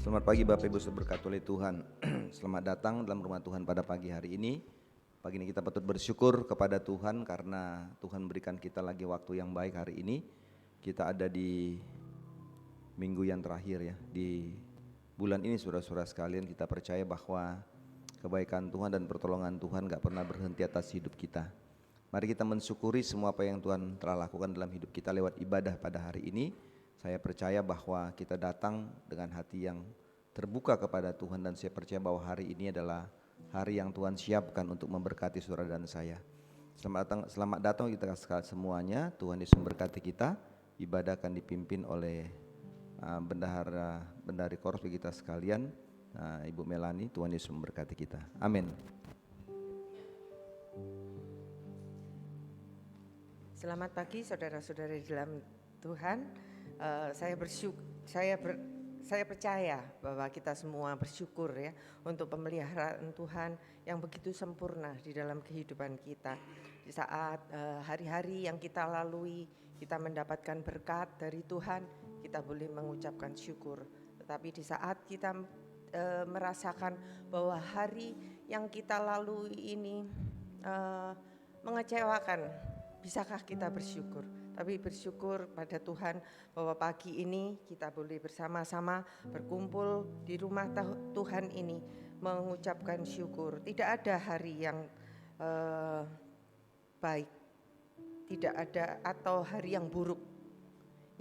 Selamat pagi Bapak Ibu saudara berkati oleh Tuhan. Selamat datang dalam rumah Tuhan pada pagi hari ini. Pagi ini kita patut bersyukur kepada Tuhan karena Tuhan berikan kita lagi waktu yang baik hari ini. Kita ada di minggu yang terakhir ya. Di bulan ini saudara-saudara sekalian, kita percaya bahwa kebaikan Tuhan dan pertolongan Tuhan gak pernah berhenti atas hidup kita. Mari kita mensyukuri semua apa yang Tuhan telah lakukan dalam hidup kita lewat ibadah pada hari ini. Saya percaya bahwa kita datang dengan hati yang terbuka kepada Tuhan dan saya percaya bahwa hari ini adalah hari yang Tuhan siapkan untuk memberkati saudara dan saya. Selamat datang kita semuanya. Tuhan Yesus memberkati kita. Ibadah akan dipimpin oleh bendahari korps kita sekalian, Ibu Melani. Tuhan Yesus memberkati kita. Amin. Selamat pagi saudara-saudara di dalam Tuhan. Saya percaya bahwa kita semua bersyukur ya untuk pemeliharaan Tuhan yang begitu sempurna di dalam kehidupan kita. Di saat hari-hari yang kita lalui, kita mendapatkan berkat dari Tuhan, kita boleh mengucapkan syukur. Tetapi di saat kita merasakan bahwa hari yang kita lalui ini mengecewakan, bisakah kita bersyukur? Tapi bersyukur pada Tuhan bahwa pagi ini kita boleh bersama-sama berkumpul di rumah Tuhan ini mengucapkan syukur. Tidak ada hari yang baik, tidak ada atau hari yang buruk.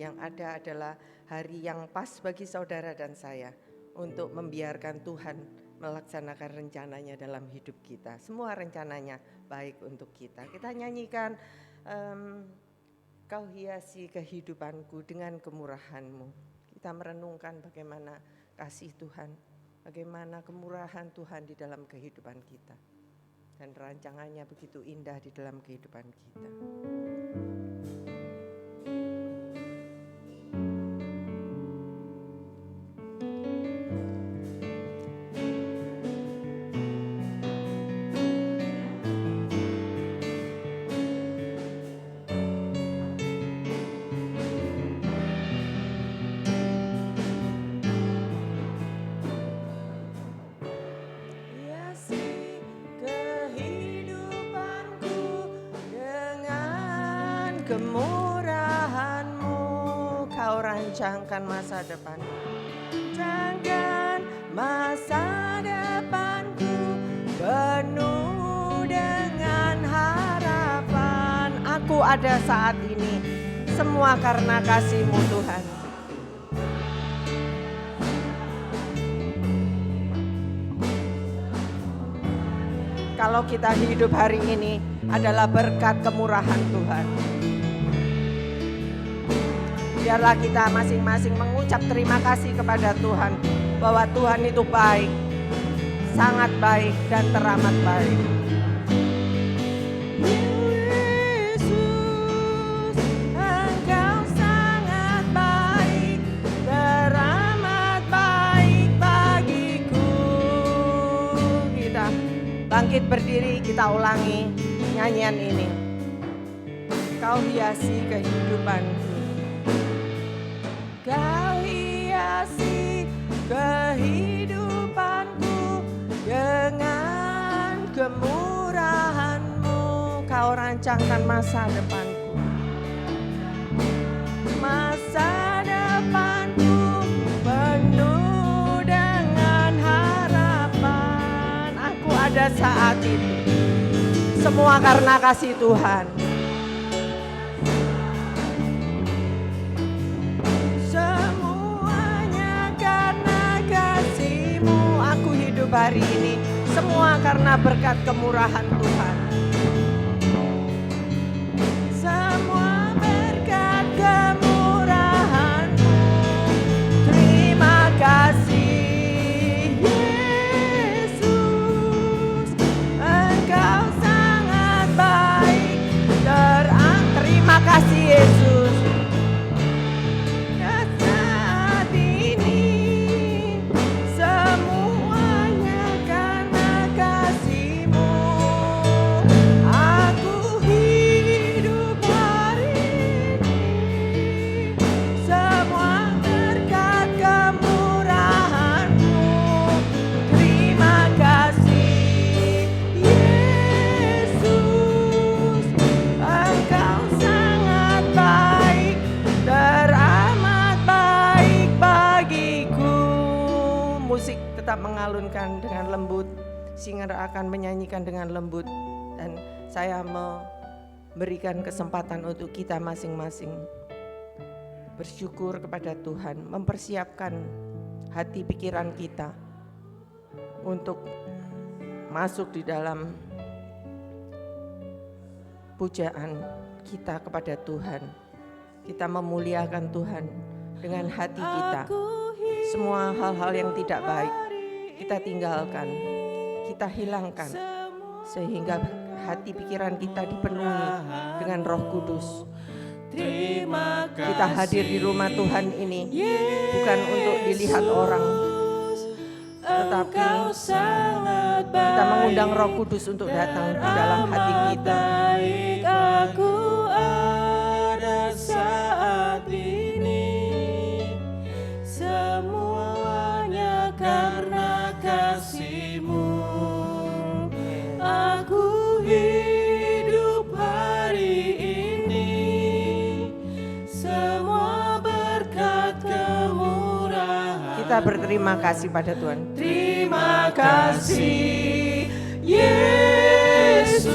Yang ada adalah hari yang pas bagi saudara dan saya untuk membiarkan Tuhan melaksanakan rencananya dalam hidup kita. Semua rencananya baik untuk kita. Kita nyanyikan Kau hiasi kehidupanku dengan kemurahan-Mu. Kita merenungkan bagaimana kasih Tuhan, bagaimana kemurahan Tuhan di dalam kehidupan kita. Dan rancangannya begitu indah di dalam kehidupan kita. Kemurahan-Mu, Kau rancangkan masa depan. Rancangkan masa depanku penuh dengan harapan. Aku ada saat ini, semua karena kasih-Mu Tuhan. Kalau kita hidup hari ini adalah berkat kemurahan Tuhan. Biarlah kita masing-masing mengucap terima kasih kepada Tuhan bahwa Tuhan itu baik, sangat baik dan teramat baik. Yesus, Engkau sangat baik, teramat baik bagiku. Kita bangkit berdiri, kita ulangi nyanyian ini. Kau hiasi kehidupanku. Kau hiasi kehidupanku dengan kemurahan-Mu. Kau rancangkan masa depanku. Masa depanku penuh dengan harapan. Aku ada saat ini. Semua karena kasih Tuhan. Hari ini semua karena berkat kemurahan Tuhan. Semua berkat kemurahan-Mu. Terima kasih Yesus, Engkau sangat baik. Terima kasih Yesus. musik tetap mengalunkan dengan lembut, singer akan menyanyikan dengan lembut, dan saya memberikan kesempatan untuk kita masing-masing bersyukur kepada Tuhan, mempersiapkan hati pikiran kita untuk masuk di dalam pujaan kita kepada Tuhan. Kita memuliakan Tuhan dengan hati kita. Semua hal-hal yang tidak baik kita tinggalkan, kita hilangkan, sehingga hati pikiran kita dipenuhi dengan Roh Kudus. Kita hadir di rumah Tuhan ini bukan untuk dilihat orang, tetapi kita mengundang Roh Kudus untuk datang di dalam hati kita. Aku ada saat ini, semuanya karena kasih-Mu. Aku hidup hari ini, semua berkat kemurahan. Kita berterima kasih pada Tuhan. Terima kasih Yesus,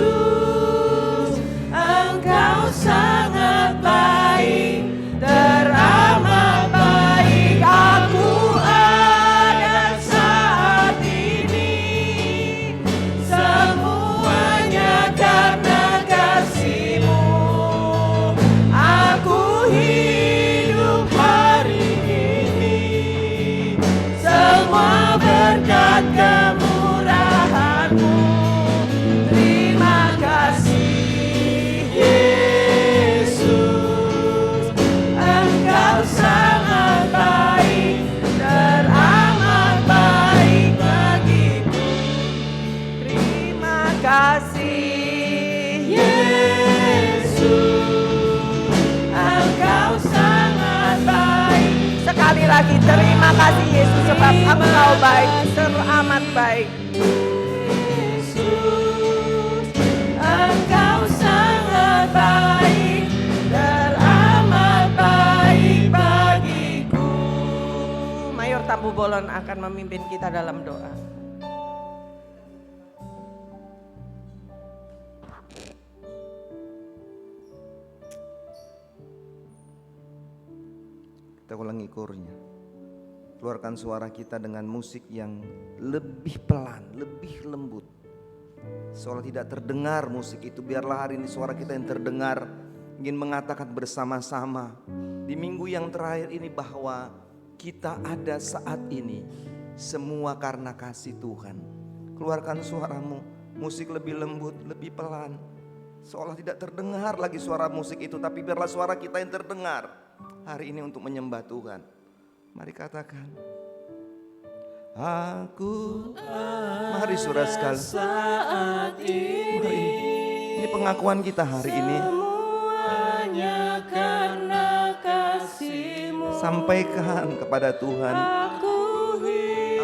Engkau sangat baik, teramat baik. Aku ada saat ini, semuanya karena kasih-Mu. Aku hidup hari ini, semua berkat kemurahan-Mu. Terima kasih Yesus, Engkau sangat baik, teramat baik bagiku. Terima kasih Yesus, Engkau sangat baik. Sekali lagi terima kasih Yesus, sebab Engkau baik, teramat baik. Engkau sangat baik, teramat baik bagiku. Mayor Tambu Bolon akan memimpin kita dalam doa. Kita ulangi kornya. Keluarkan suara kita dengan musik yang lebih pelan, lebih lembut. Seolah tidak terdengar musik itu, biarlah hari ini suara kita yang terdengar, ingin mengatakan bersama-sama di minggu yang terakhir ini bahwa kita ada saat ini semua karena kasih Tuhan. Keluarkan suaramu, musik lebih lembut, lebih pelan, seolah tidak terdengar lagi suara musik itu, tapi biarlah suara kita yang terdengar hari ini untuk menyembah Tuhan. Mari katakan, aku, mari saudara sekali, Saat mari. Ini pengakuan kita hari ini. semuanya karena kasih-Mu. Sampaikan kepada Tuhan. Aku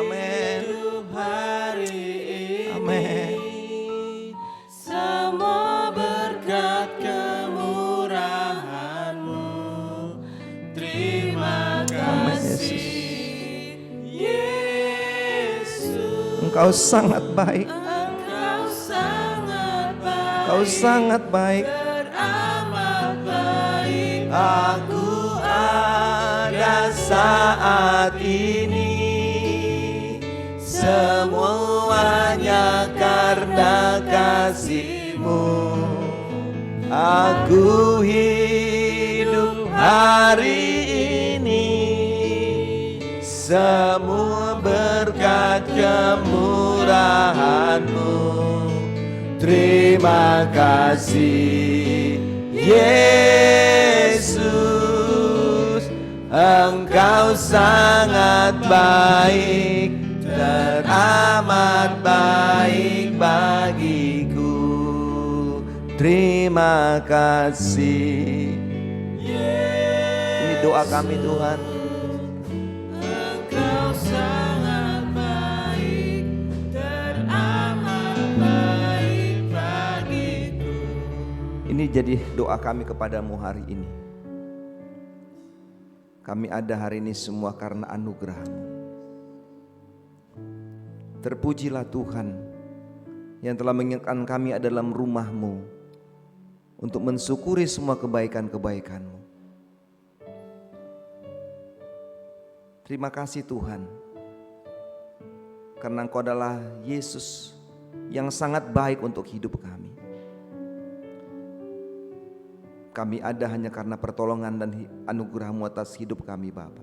Amin. hidup hari ini, Amin. semua berkat kemurahan-Mu. Terima Amin, kasih Yesus, Engkau sangat baik. Engkau sangat baik, Engkau sangat baik. teramat baik. Aku ada saat ini, semuanya karena kasih-Mu. Aku hidup hari ini, semua berkat kemurahan-Mu. Terima kasih Yesus, Engkau sangat baik, teramat baik bagiku. Terima kasih. Ini doa kami Tuhan. Engkau sangat baik, teramat baik bagiku. Ini jadi doa kami kepadamu hari ini. Kami ada hari ini semua karena anugerah-Mu. Terpujilah Tuhan yang telah mengingatkan kami ada dalam rumah-Mu untuk mensyukuri semua kebaikan-kebaikan-Mu. Terima kasih Tuhan, karena Engkau adalah Yesus yang sangat baik untuk hidup kami. Kami ada hanya karena pertolongan dan anugerah-Mu atas hidup kami Bapa.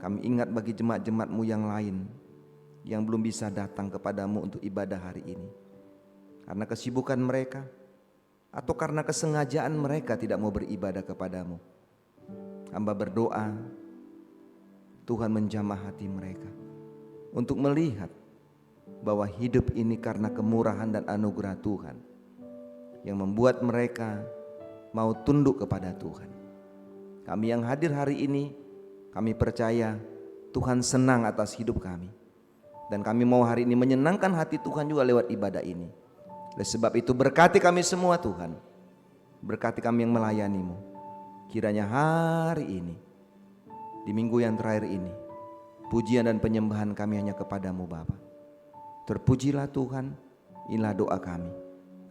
Kami ingat bagi jemaat-jemaat-Mu yang lain yang belum bisa datang kepadamu untuk ibadah hari ini, karena kesibukan mereka atau karena kesengajaan mereka tidak mau beribadah kepadamu. Hamba berdoa Tuhan menjamah hati mereka untuk melihat bahwa hidup ini karena kemurahan dan anugerah Tuhan yang membuat mereka mau tunduk kepada Tuhan. Kami yang hadir hari ini, kami percaya Tuhan senang atas hidup kami. Dan kami mau hari ini menyenangkan hati Tuhan juga lewat ibadah ini. Oleh sebab itu berkati kami semua Tuhan. Berkati kami yang melayani-Mu. Kiranya hari ini, di minggu yang terakhir ini, pujian dan penyembahan kami hanya kepadamu Bapa. Terpujilah Tuhan, inilah doa kami.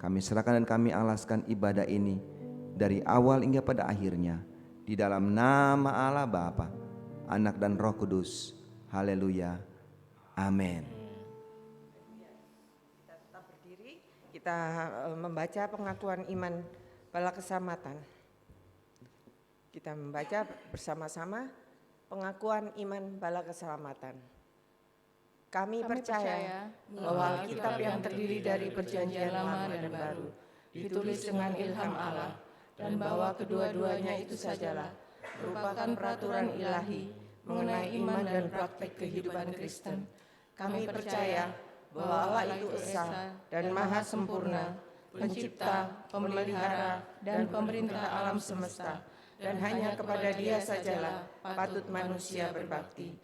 Kami serahkan dan kami alaskan ibadah ini dari awal hingga pada akhirnya. Di dalam nama Allah Bapa, Anak dan Roh Kudus. Haleluya. Amin. Kita tetap berdiri, kita membaca pengakuan iman bala keselamatan. Kita membaca bersama-sama pengakuan iman bala keselamatan. Kami percaya bahwa Alkitab yang terdiri dari perjanjian lama dan baru ditulis dengan ilham Allah, dan bahwa kedua-duanya itu sajalah merupakan peraturan ilahi mengenai iman dan praktik kehidupan Kristen. Kami percaya bahwa Allah itu esa dan maha sempurna, pencipta, pemelihara, dan pemerintah alam semesta, dan hanya kepada Dia sajalah patut manusia berbakti.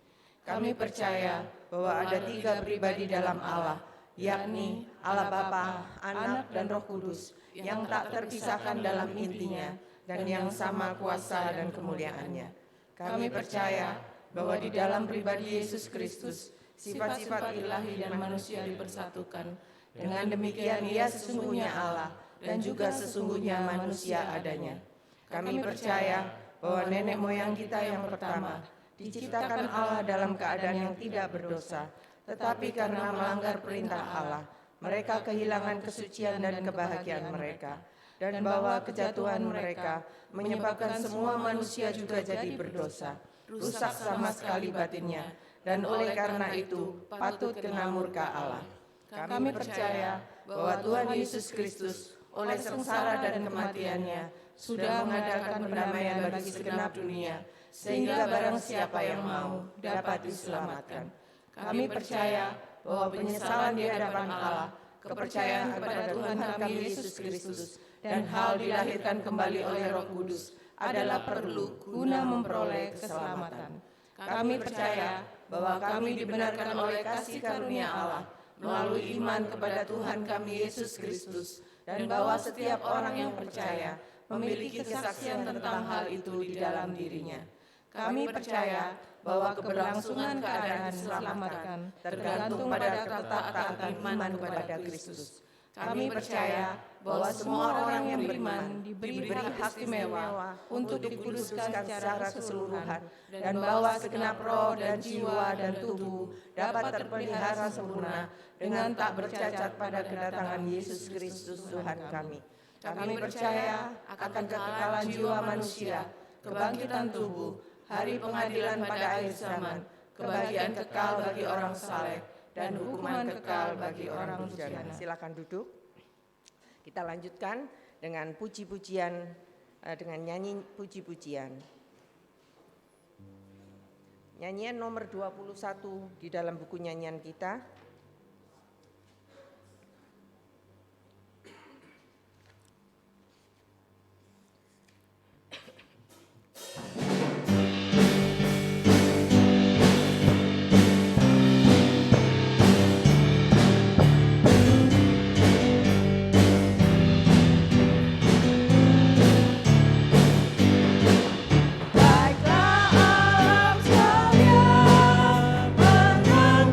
Kami percaya bahwa ada 3 pribadi dalam Allah, yakni Allah Bapa, Anak, dan Roh Kudus, yang tak terpisahkan dalam intinya, dan yang sama kuasa dan kemuliaannya. Kami percaya bahwa di dalam pribadi Yesus Kristus, sifat-sifat ilahi dan manusia dipersatukan. Dengan demikian Ia sesungguhnya Allah dan juga sesungguhnya manusia adanya. Kami percaya bahwa nenek moyang kita yang pertama diciptakan Allah dalam keadaan yang tidak berdosa, tetapi karena melanggar perintah Allah, mereka kehilangan kesucian dan kebahagiaan mereka, dan bahwa kejatuhan mereka menyebabkan semua manusia juga jadi berdosa, rusak sama sekali batinnya, dan oleh karena itu patut kena murka Allah. Kami percaya bahwa Tuhan Yesus Kristus oleh sengsara dan kematiannya sudah mengadakan pendamaian bagi segenap dunia, sehingga barang siapa yang mau dapat diselamatkan. Kami percaya bahwa penyesalan di hadapan Allah, kepercayaan kepada Tuhan kami Yesus Kristus, dan hal dilahirkan kembali oleh Roh Kudus adalah perlu guna memperoleh keselamatan. Kami percaya bahwa kami dibenarkan oleh kasih karunia Allah melalui iman kepada Tuhan kami Yesus Kristus, dan bahwa setiap orang yang percaya memiliki kesaksian tentang hal itu di dalam dirinya. Kami percaya bahwa keberlangsungan keadaan diselamatkan tergantung pada ketetapan iman kepada Kristus. Kami percaya bahwa semua orang yang beriman diberi hak istimewa untuk dikuduskan secara keseluruhan, dan bahwa segenap roh dan jiwa dan tubuh dapat terpelihara sempurna dengan tak bercacat pada kedatangan Yesus Kristus Tuhan kami. Kami percaya akan kekekalan jiwa manusia, kebangkitan tubuh, hari pengadilan pada akhir zaman, kebahagiaan kekal bagi orang saleh, dan hukuman kekal bagi orang durjana. Silakan duduk. Kita lanjutkan dengan puji-pujian, dengan nyanyi puji-pujian. Nyanyian nomor 21 di dalam buku nyanyian kita. Baiklah alam sekalian, menangkan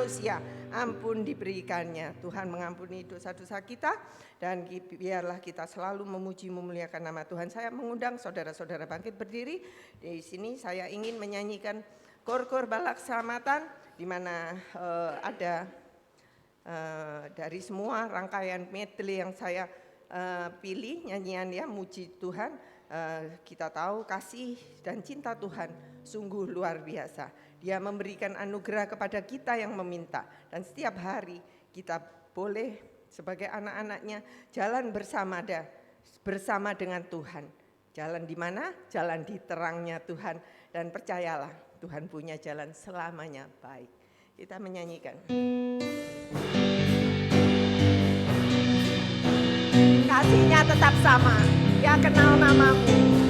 manusia, ampun diberikannya. Tuhan mengampuni dosa-dosa kita, dan biarlah kita selalu memuji memuliakan nama Tuhan. Saya mengundang saudara-saudara bangkit berdiri. Di sini saya ingin menyanyikan kor-kor balak selamatan, di mana ada dari semua rangkaian medley yang saya pilih nyanyian ya muji Tuhan. Kita tahu kasih dan cinta Tuhan sungguh luar biasa. Dia memberikan anugerah kepada kita yang meminta, dan setiap hari kita boleh sebagai anak-anaknya jalan bersama dengan Tuhan. Jalan di mana? Jalan di terangnya Tuhan, dan percayalah Tuhan punya jalan selamanya baik. Kita menyanyikan. Kasihnya tetap sama, Dia kenal namamu.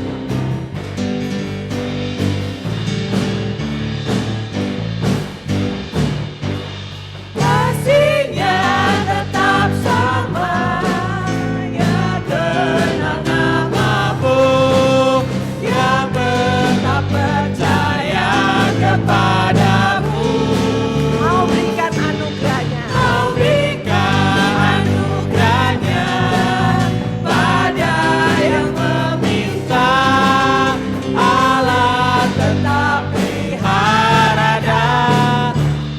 Kasihnya tetap sama, ya kenal namamu, yang tetap percaya kepadamu. Mau berikan anugerahnya, Kau berikan anugerahnya pada yang meminta. Allah tetap pelihara dan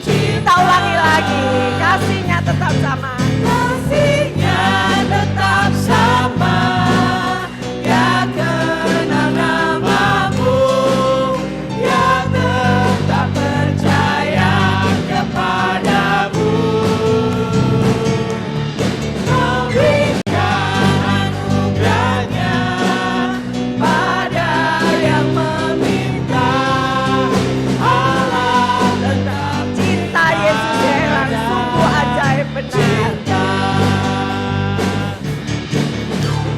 kita ulangi lagi. Kasihnya tetap sama, kasihnya tetap sama, ya kenal namamu, yang tetap percaya kepadamu. Kau berikan anugerahnya pada yang meminta. Allah tetap cinta Yesus heran, sungguh ajaib benar.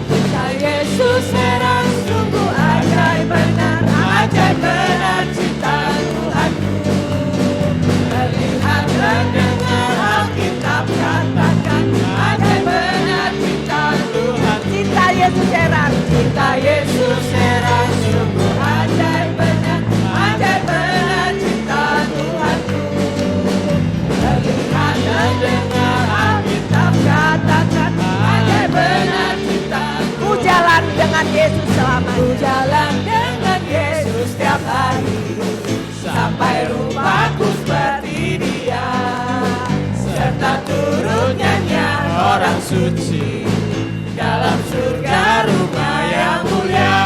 Cinta Yesus heran, sungguh ajaib benar. Ajaib benar cinta Tuhanku. Terlihat terdengar Alkitab katakan, ajaib benar cinta Tuhan. Cinta Yesus heran, Cinta Yesus heran, sungguh ajaib benar. Ajaib benar cinta Tuhanku. Terlihat terdengar Alkitab katakan, ajaib benar cinta ku jalan dengan Yesus Ku selamanya. jalan dengan Yesus setiap hari, sampai rupaku seperti Dia, serta turut nyanyian orang suci dalam surga rumah yang mulia.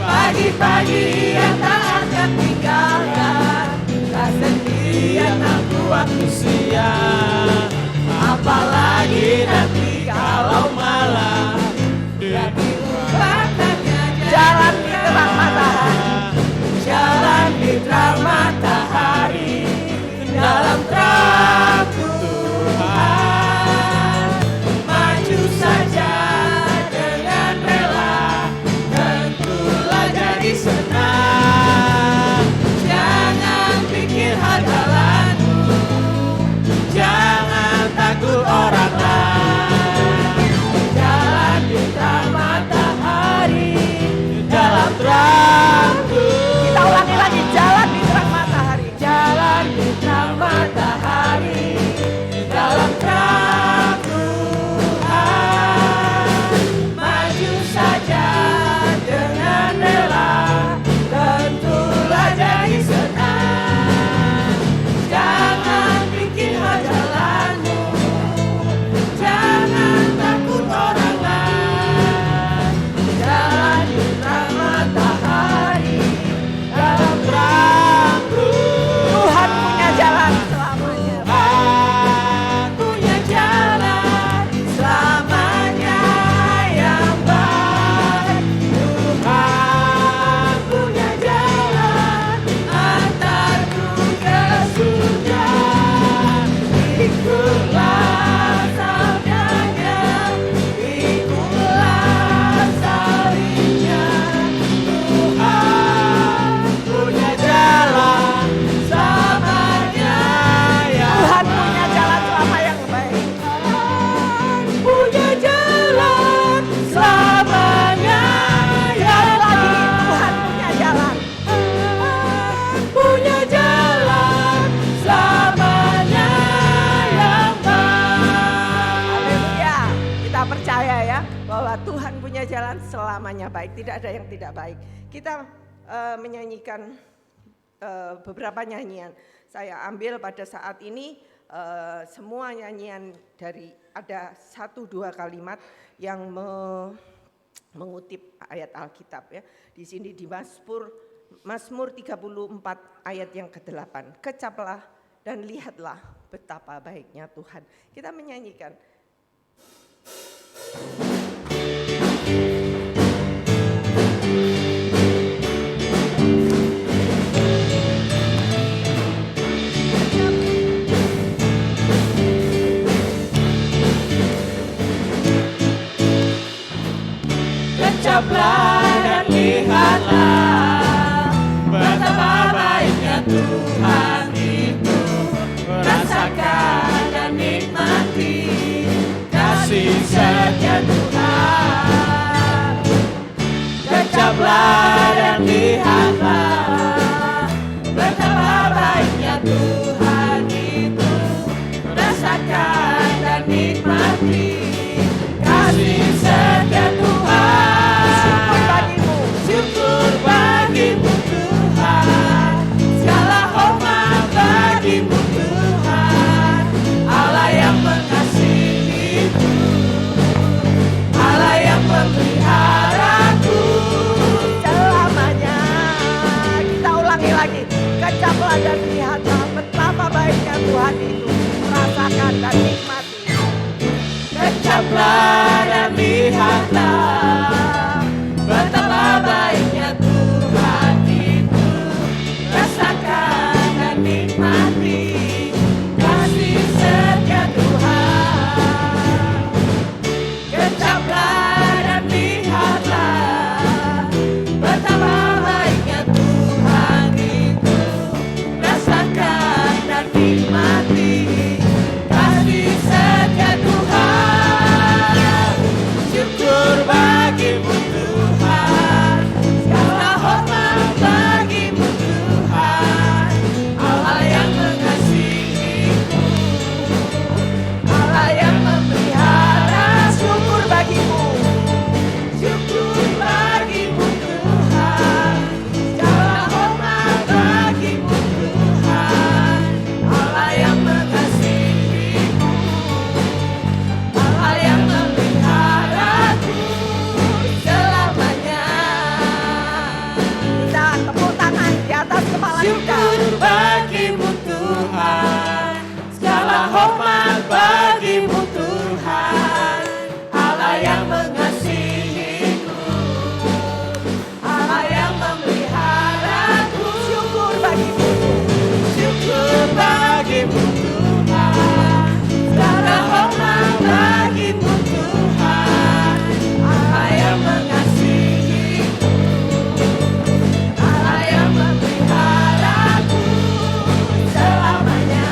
Pagi-pagi yang tak akan tinggalkan, tak sendirian aku waktu siang. Apalagi nanti kalau malam dia dilupakannya Jalan di terang matahari, jalan di terang matahari, dalam terang Tuhan. Maju saja dengan rela, tentulah jadi senang. Jangan pikir hadalanmu, jangan takut orang lain. percaya bahwa Tuhan punya jalan selamanya baik, tidak ada yang tidak baik. Kita menyanyikan beberapa nyanyian. Saya ambil pada saat ini semua nyanyian dari ada 1-2 kalimat yang mengutip ayat Alkitab ya. Di sini di Mazmur 34 ayat yang ke-8. Kecaplah dan lihatlah betapa baiknya Tuhan. Kita menyanyikan. Kecaplah dan lihatlah betapa baiknya Tuhan itu. Rasakan dan nikmati kasih setia Tuhan. Kecaplah dan lihatlah betapa baiknya Tuhan itu. Rasakan dan nikmati kasih setia Tuhan. Syukur bagimu Tuhan, segala hormat bagimu Tuhan, Allah yang mengasihiku, Allah yang memeliharaku Selamanya. Kita ulangi lagi. Kecaplah dan lihatlah betapa baiknya Tuhan itu. Rasakan dan nikmati. Kecaplah dan lihatlah betapa baiknya Tuhan itu. Rasakan dan nikmati kasih setia Tuhan. Kecaplah dan lihatlah betapa baiknya Tuhan itu. Rasakan dan nikmati kasih setia Tuhan. Syukur bagimu Tuhan, segala hormat bagimu Tuhan, Allah yang mengasihiku, Allah yang memelihara. Syukur bagimu Tuhan, segala hormat bagimu Tuhan, Allah yang mengasihiku, Allah yang memeliharaku selamanya. Kita tepuk tangan di atas kepala kita. Syukur bagimu Tuhan, segala hormat bagimu Tuhan, Allah yang mengasihiku, Allah yang memeliharaku. Syukur bagimu. Syukur bagimu Tuhan, segala hormat bagimu Tuhan, Allah yang mengasihiku, Allah yang memeliharaku selamanya.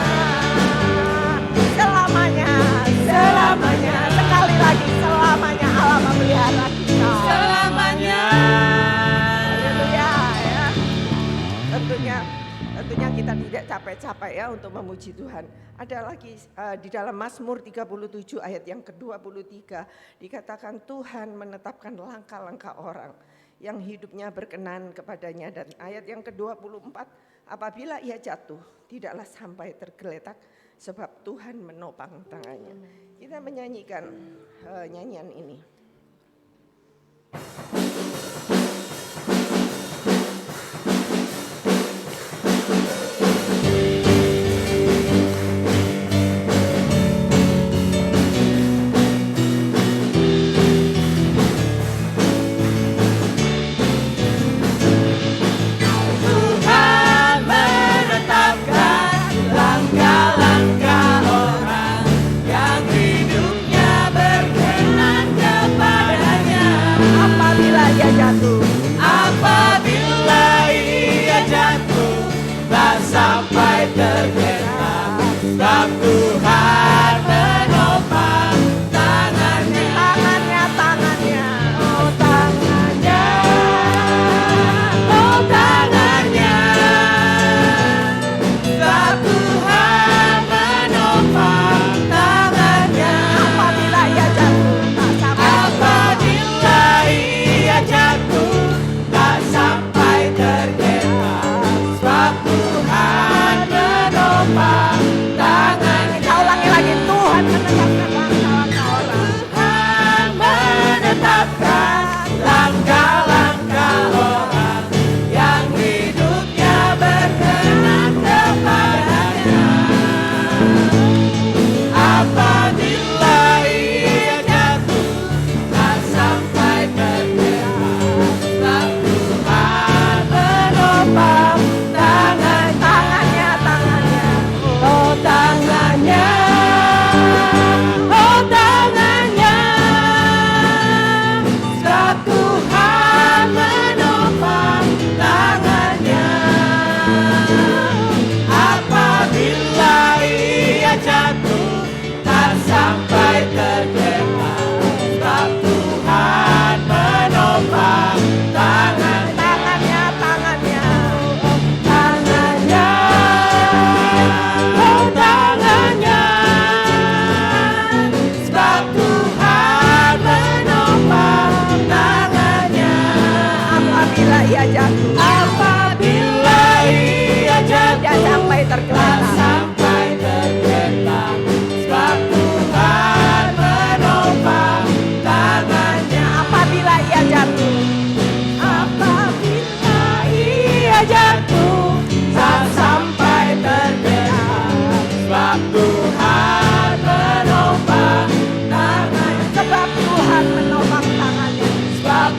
Selamanya. Selamanya. Sekali lagi selamanya Allah memelihara kita. Selamanya. Haleluya ya. Tentunya kita tidak capek-capek ya untuk memuji Tuhan. Ada lagi di dalam Mazmur 37 ayat yang ke-23 dikatakan Tuhan menetapkan langkah-langkah orang yang hidupnya berkenan kepadanya, dan ayat yang ke-24 apabila ia jatuh tidaklah sampai tergeletak sebab Tuhan menopang tangannya. Kita menyanyikan nyanyian ini. Tuhan menetapkan langkah-langkah orang yang hidupnya berkenan kepadanya.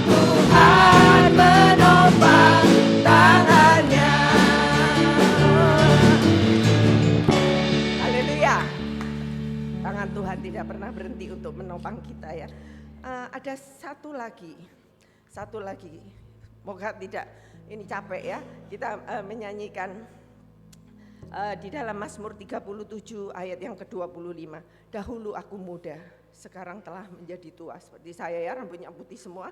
Tuhan menopang tangannya. Haleluya. Tangan Tuhan tidak pernah berhenti untuk menopang kita ya. Ada satu lagi. Moga tidak ini capek ya. Kita menyanyikan di dalam Mazmur 37 ayat yang ke-25. Dahulu aku muda, sekarang telah menjadi tua. Seperti saya ya, rambutnya putih semua.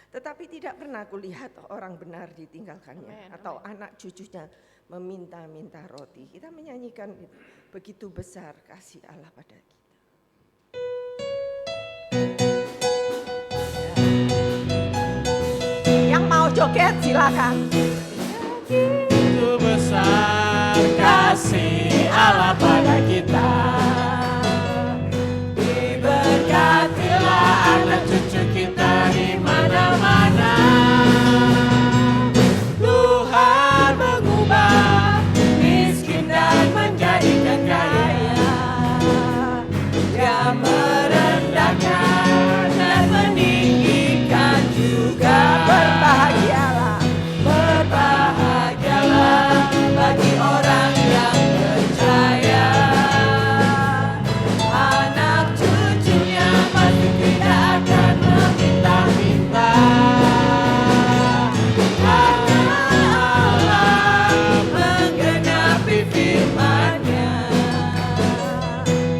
Tetapi tidak pernah kulihat orang benar ditinggalkannya. Atau anak cucunya meminta-minta roti. Kita menyanyikan itu. Begitu besar kasih Allah pada kita. Yang mau joget silakan. Begitu besar kasih Allah pada kita. Diberkatilah anak cucu kita di mana-mana. Tuhan mengubah miskin dan menjadikan kaya. Dia merendahkan dan meninggikan juga. Berbahagialah. Berbahagialah bagi orang yang percaya. Anak cucunya pasti tidak akan meminta-minta. Karena Allah menggenapi firman-Nya.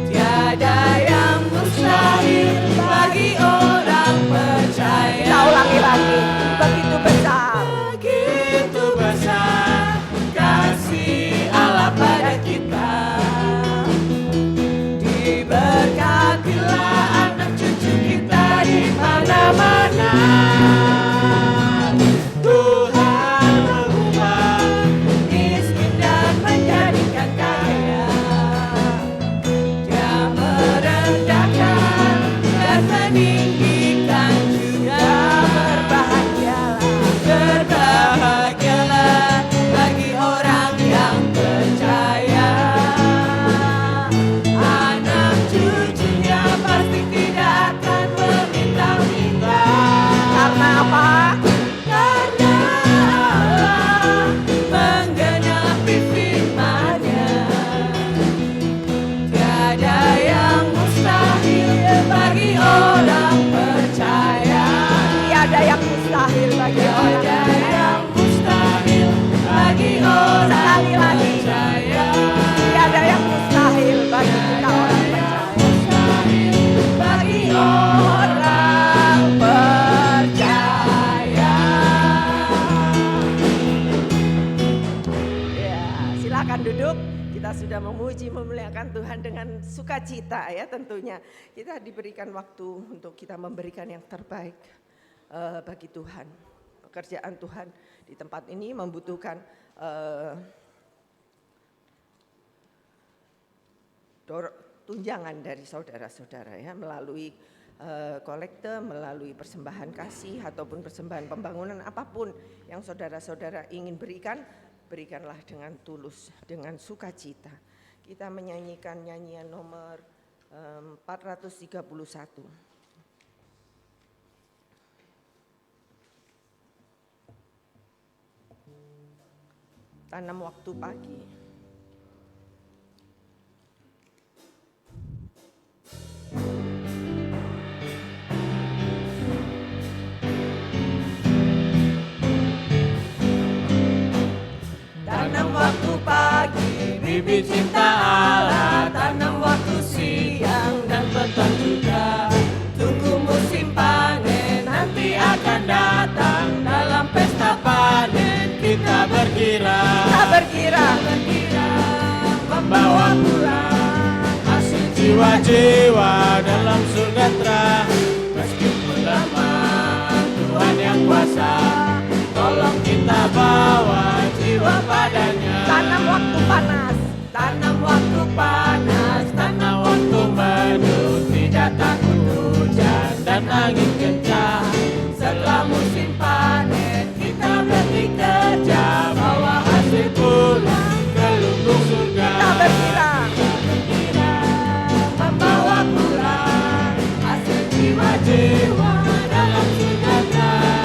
Tiada yang mustahil bagi orang percaya. Kita ulangi lagi. Begitu besar. Begitu besar kasih Allah pada kita. Diberkatilah anak cucu kita di mana-mana. Tuhan mengubah miskin dan menjadikan kaya. Dia merendahkan dan meninggikan juga. Berbahagialah bagi orang yang percaya. Anak cucunya pasti tidak akan meminta-minta. Karena apa? Karena Allah menggenapi firman-Nya. Tiada yang mustahil bagi orang percaya. Tiada yang mustahil bagi orang Tiada yang mustahil bagi orang Sekali lagi. percaya. Tiada yang mustahil bagi kita orang percaya. Mustahil bagi orang percaya. Ya, silakan duduk. Kita sudah memuji memuliakan Tuhan dengan sukacita ya tentunya. Kita diberikan waktu untuk kita memberikan yang terbaik bagi Tuhan. Pekerjaan Tuhan di tempat ini membutuhkan tunjangan dari saudara-saudara ya melalui kolekte, melalui persembahan kasih ataupun persembahan pembangunan apapun yang saudara-saudara ingin berikan, berikanlah dengan tulus, dengan sukacita. Kita menyanyikan nyanyian nomor 431. Tanam waktu pagi. Tanam waktu pagi bibit cinta Allah. Tanam waktu siang dan petang juga. Tunggu musim panen nanti akan datang. Dalam pesta panen kita berkira. Membawa pulang hasil jiwa-jiwa dalam surga terang. Meskipun lama Tuhan yang kuasa, tolong kita bawa jiwa padanya. Tanam waktu panas. Tanam waktu panas, tanam waktu mendung. Tidak takut hujan dan angin kencang. Setelah musim panen kita berhenti kerja, bawa hasil pulang ke lumbung surga. Kita berkira. Membawa pulang hasil jiwa-jiwa dalam surga.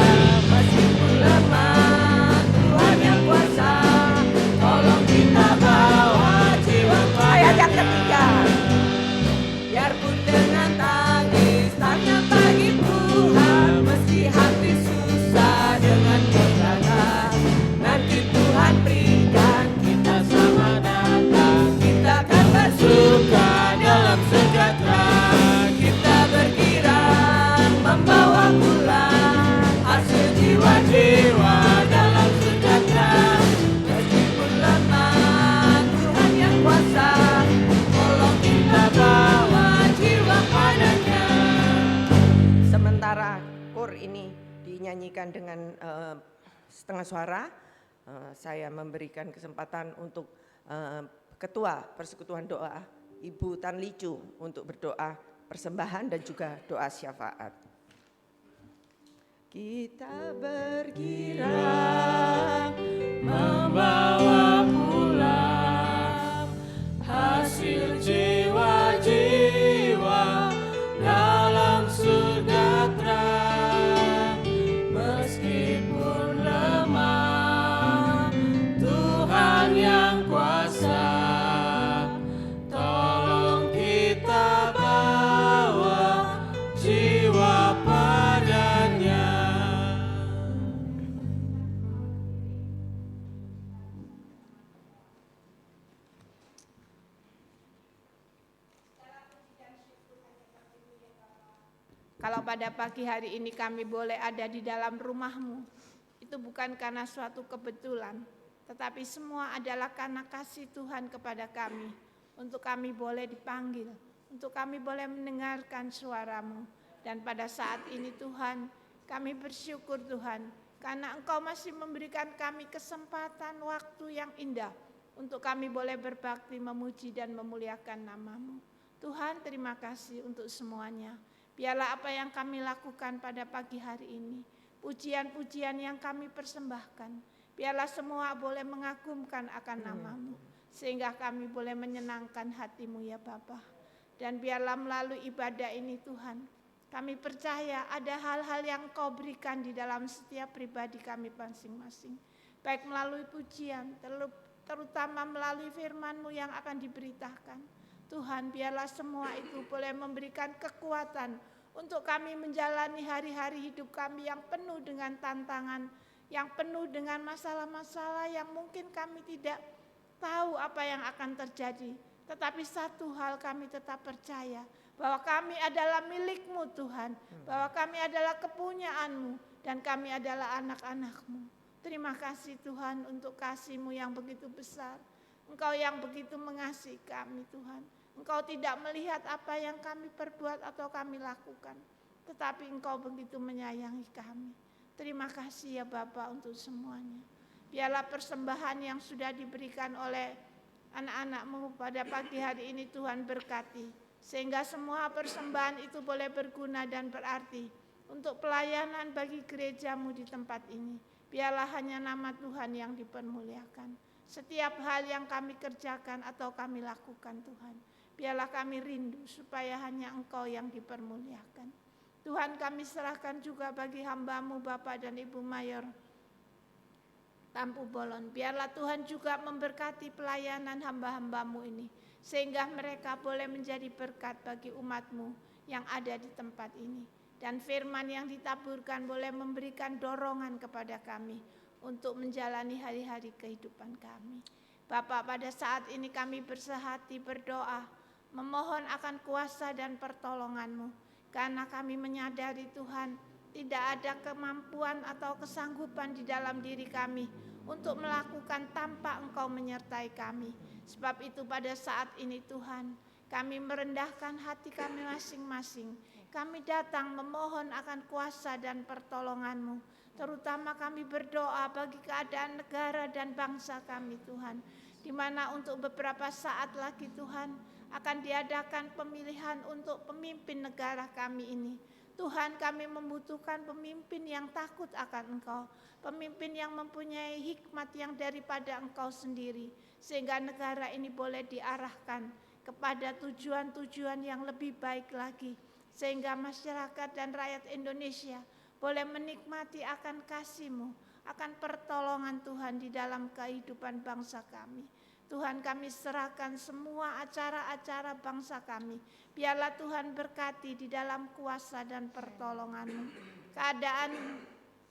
sementara kor ini dinyanyikan dengan setengah suara, saya memberikan kesempatan untuk Ketua Persekutuan Doa Ibu Tan Licu untuk berdoa persembahan dan juga doa syafaat. Kita bergirang membawa pulang hasil jiwa-jiwa dalam sejahtera. Meskipun lemah, Tuhan yang kuasa, tolong kita bawa jiwa padanya. Kalau pada pagi hari ini kami boleh ada di dalam rumah-Mu, itu bukan karena suatu kebetulan, tetapi semua adalah karena kasih Tuhan kepada kami, untuk kami boleh dipanggil, untuk kami boleh mendengarkan suara-Mu. Dan pada saat ini Tuhan, kami bersyukur Tuhan, karena Engkau masih memberikan kami kesempatan waktu yang indah, untuk kami boleh berbakti, memuji dan memuliakan nama-Mu. Tuhan, terima kasih untuk semuanya. Biarlah apa yang kami lakukan pada pagi hari ini, pujian-pujian yang kami persembahkan, biarlah semua boleh mengagumkan akan nama-Mu, sehingga kami boleh menyenangkan hati-Mu ya Bapa. Dan biarlah melalui ibadah ini Tuhan, kami percaya ada hal-hal yang Kau berikan di dalam setiap pribadi kami masing-masing. Baik melalui pujian, terutama melalui firman-Mu yang akan diberitakan. Tuhan, biarlah semua itu boleh memberikan kekuatan untuk kami menjalani hari-hari hidup kami yang penuh dengan tantangan, yang penuh dengan masalah-masalah yang mungkin kami tidak tahu apa yang akan terjadi. Tetapi satu hal kami tetap percaya, bahwa kami adalah milik-Mu Tuhan, bahwa kami adalah kepunyaan-Mu, dan kami adalah anak-anak-Mu. Terima kasih Tuhan untuk kasih-Mu yang begitu besar. Engkau yang begitu mengasihi kami Tuhan. Engkau tidak melihat apa yang kami perbuat atau kami lakukan, tetapi Engkau begitu menyayangi kami. Terima kasih ya Bapa untuk semuanya. Biarlah persembahan yang sudah diberikan oleh anak-anak-Mu pada pagi hari ini Tuhan berkati, sehingga semua persembahan itu boleh berguna dan berarti untuk pelayanan bagi gereja-Mu di tempat ini. Biarlah hanya nama Tuhan yang dipermuliakan. Setiap hal yang kami kerjakan atau kami lakukan Tuhan, biarlah kami rindu supaya hanya Engkau yang dipermuliakan. Tuhan, kami serahkan juga bagi hamba-Mu Bapak dan Ibu Mayor Tampu Bolon. Biarlah Tuhan juga memberkati pelayanan hamba-hamba-Mu ini, sehingga mereka boleh menjadi berkat bagi umat-Mu yang ada di tempat ini. Dan firman yang ditaburkan boleh memberikan dorongan kepada kami untuk menjalani hari-hari kehidupan kami. Bapak, pada saat ini kami bersehati berdoa, memohon akan kuasa dan pertolongan-Mu, karena kami menyadari Tuhan, tidak ada kemampuan atau kesanggupan di dalam diri kami untuk melakukan tanpa Engkau menyertai kami. Sebab itu pada saat ini Tuhan, kami merendahkan hati kami masing-masing. Kami datang memohon akan kuasa dan pertolongan-Mu. Terutama kami berdoa bagi keadaan negara dan bangsa kami Tuhan, di mana untuk beberapa saat lagi Tuhan akan diadakan pemilihan untuk pemimpin negara kami ini. Tuhan, kami membutuhkan pemimpin yang takut akan Engkau, pemimpin yang mempunyai hikmat yang daripada Engkau sendiri, sehingga negara ini boleh diarahkan kepada tujuan-tujuan yang lebih baik lagi, sehingga masyarakat dan rakyat Indonesia boleh menikmati akan kasih-Mu, akan pertolongan Tuhan di dalam kehidupan bangsa kami. Tuhan, kami serahkan semua acara-acara bangsa kami. Biarlah Tuhan berkati di dalam kuasa dan pertolongan-Mu. Keadaan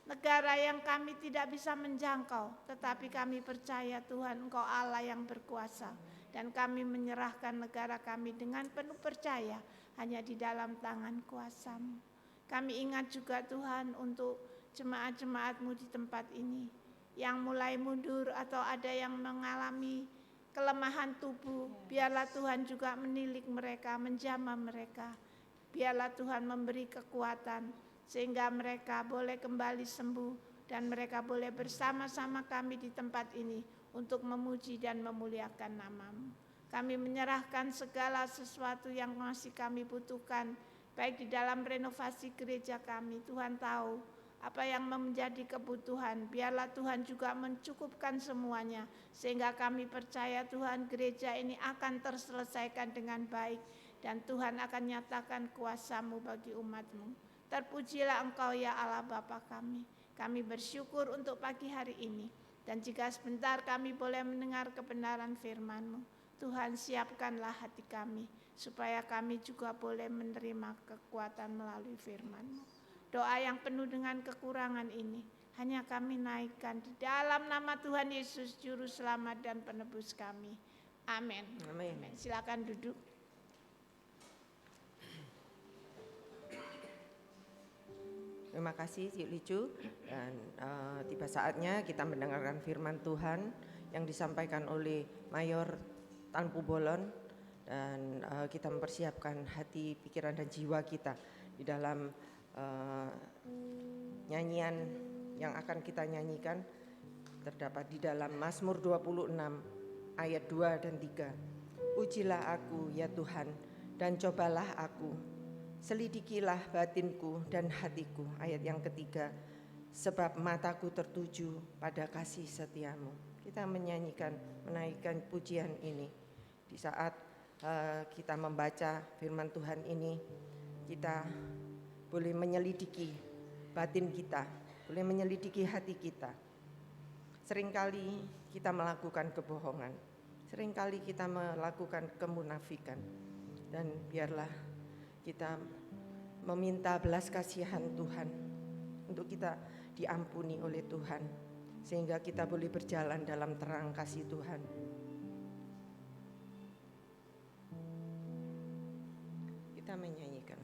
negara yang kami tidak bisa menjangkau, tetapi kami percaya Tuhan Engkau Allah yang berkuasa. Dan kami menyerahkan negara kami dengan penuh percaya hanya di dalam tangan kuasa-Mu. Kami ingat juga Tuhan untuk jemaat-jemaat-Mu di tempat ini yang mulai mundur atau ada yang mengalami kelemahan tubuh. Biarlah Tuhan juga menilik mereka, menjamah mereka. Biarlah Tuhan memberi kekuatan sehingga mereka boleh kembali sembuh dan mereka boleh bersama-sama kami di tempat ini untuk memuji dan memuliakan nama-Mu. Kami menyerahkan segala sesuatu yang masih kami butuhkan, baik di dalam renovasi gereja kami. Tuhan tahu apa yang menjadi kebutuhan, biarlah Tuhan juga mencukupkan semuanya, sehingga kami percaya Tuhan gereja ini akan terselesaikan dengan baik, dan Tuhan akan nyatakan kuasa-Mu bagi umat-Mu. Terpujilah Engkau ya Allah Bapa kami. Kami bersyukur untuk pagi hari ini, dan jika sebentar kami boleh mendengar kebenaran firman-Mu, Tuhan siapkanlah hati kami, supaya kami juga boleh menerima kekuatan melalui firman-Mu. Doa yang penuh dengan kekurangan ini hanya kami naikkan di dalam nama Tuhan Yesus, Juru Selamat dan Penebus kami. Amin. Amin. Silakan duduk. Terima kasih Cik Licu, dan tiba saatnya kita mendengarkan firman Tuhan yang disampaikan oleh Mayor Tanpu Bolon, dan kita mempersiapkan hati, pikiran dan jiwa kita di dalam nyanyian yang akan kita nyanyikan terdapat di dalam Mazmur 26 ayat 2 dan 3. Ujilah aku ya Tuhan dan cobalah aku, selidikilah batinku dan hatiku. Ayat yang ketiga, sebab mataku tertuju pada kasih setiamu. Kita menyanyikan, menaikkan pujian ini. Di saat kita membaca firman Tuhan ini, kita boleh menyelidiki batin kita, boleh menyelidiki hati kita. Seringkali kita melakukan kebohongan, seringkali kita melakukan kemunafikan, dan biarlah kita meminta belas kasihan Tuhan untuk kita diampuni oleh Tuhan, sehingga kita boleh berjalan dalam terang kasih Tuhan. Kita menyanyikan.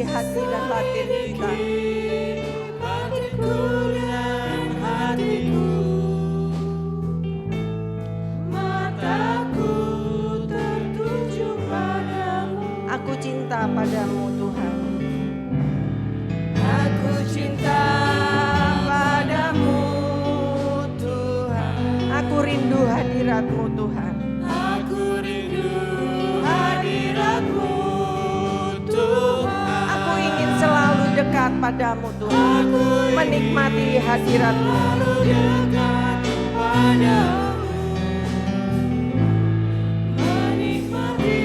Hati dan batin kita. Hatiku dan hatiku, mataku tertuju padamu. Aku cinta padamu Tuhan. Aku cinta padamu Tuhan. Aku rindu hadirat-Mu Tuhan. Aku rindu hadirat-Mu Tuhan. Aku ingin selalu dekat padamu Tuhan, menikmati hadirat-Mu. Dekat padamu, menikmati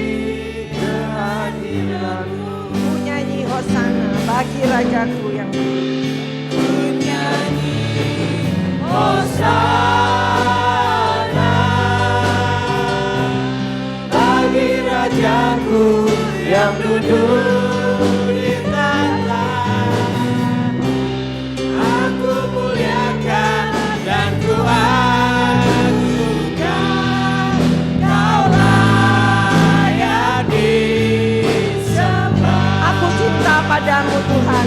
kehadiran-Mu. Ku nyanyi hosana bagi Rajaku yang Ku nyanyi hosana bagi Rajaku yang duduk di tahta. Aku muliakan dan ku agungkan, Kau layak disembah. Aku cinta padamu Tuhan.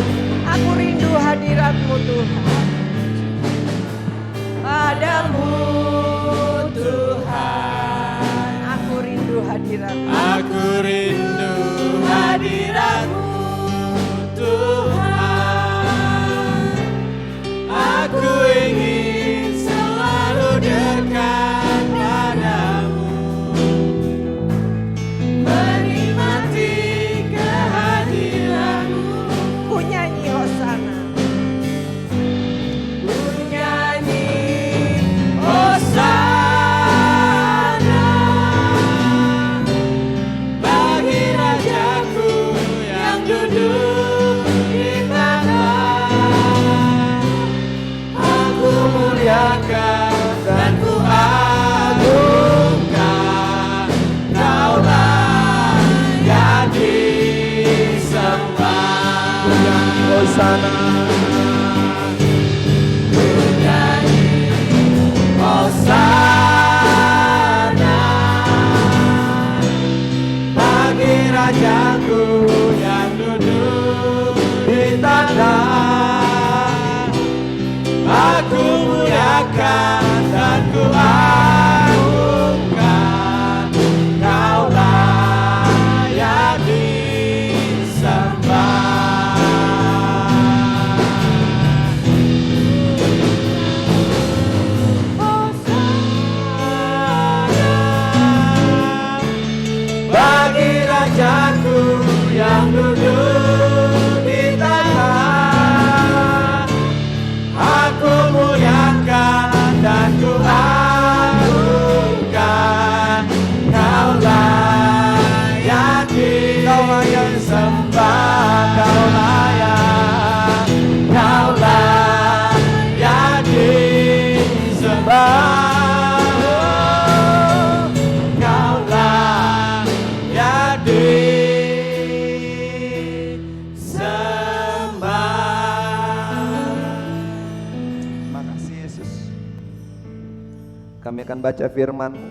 akan baca firman-Mu.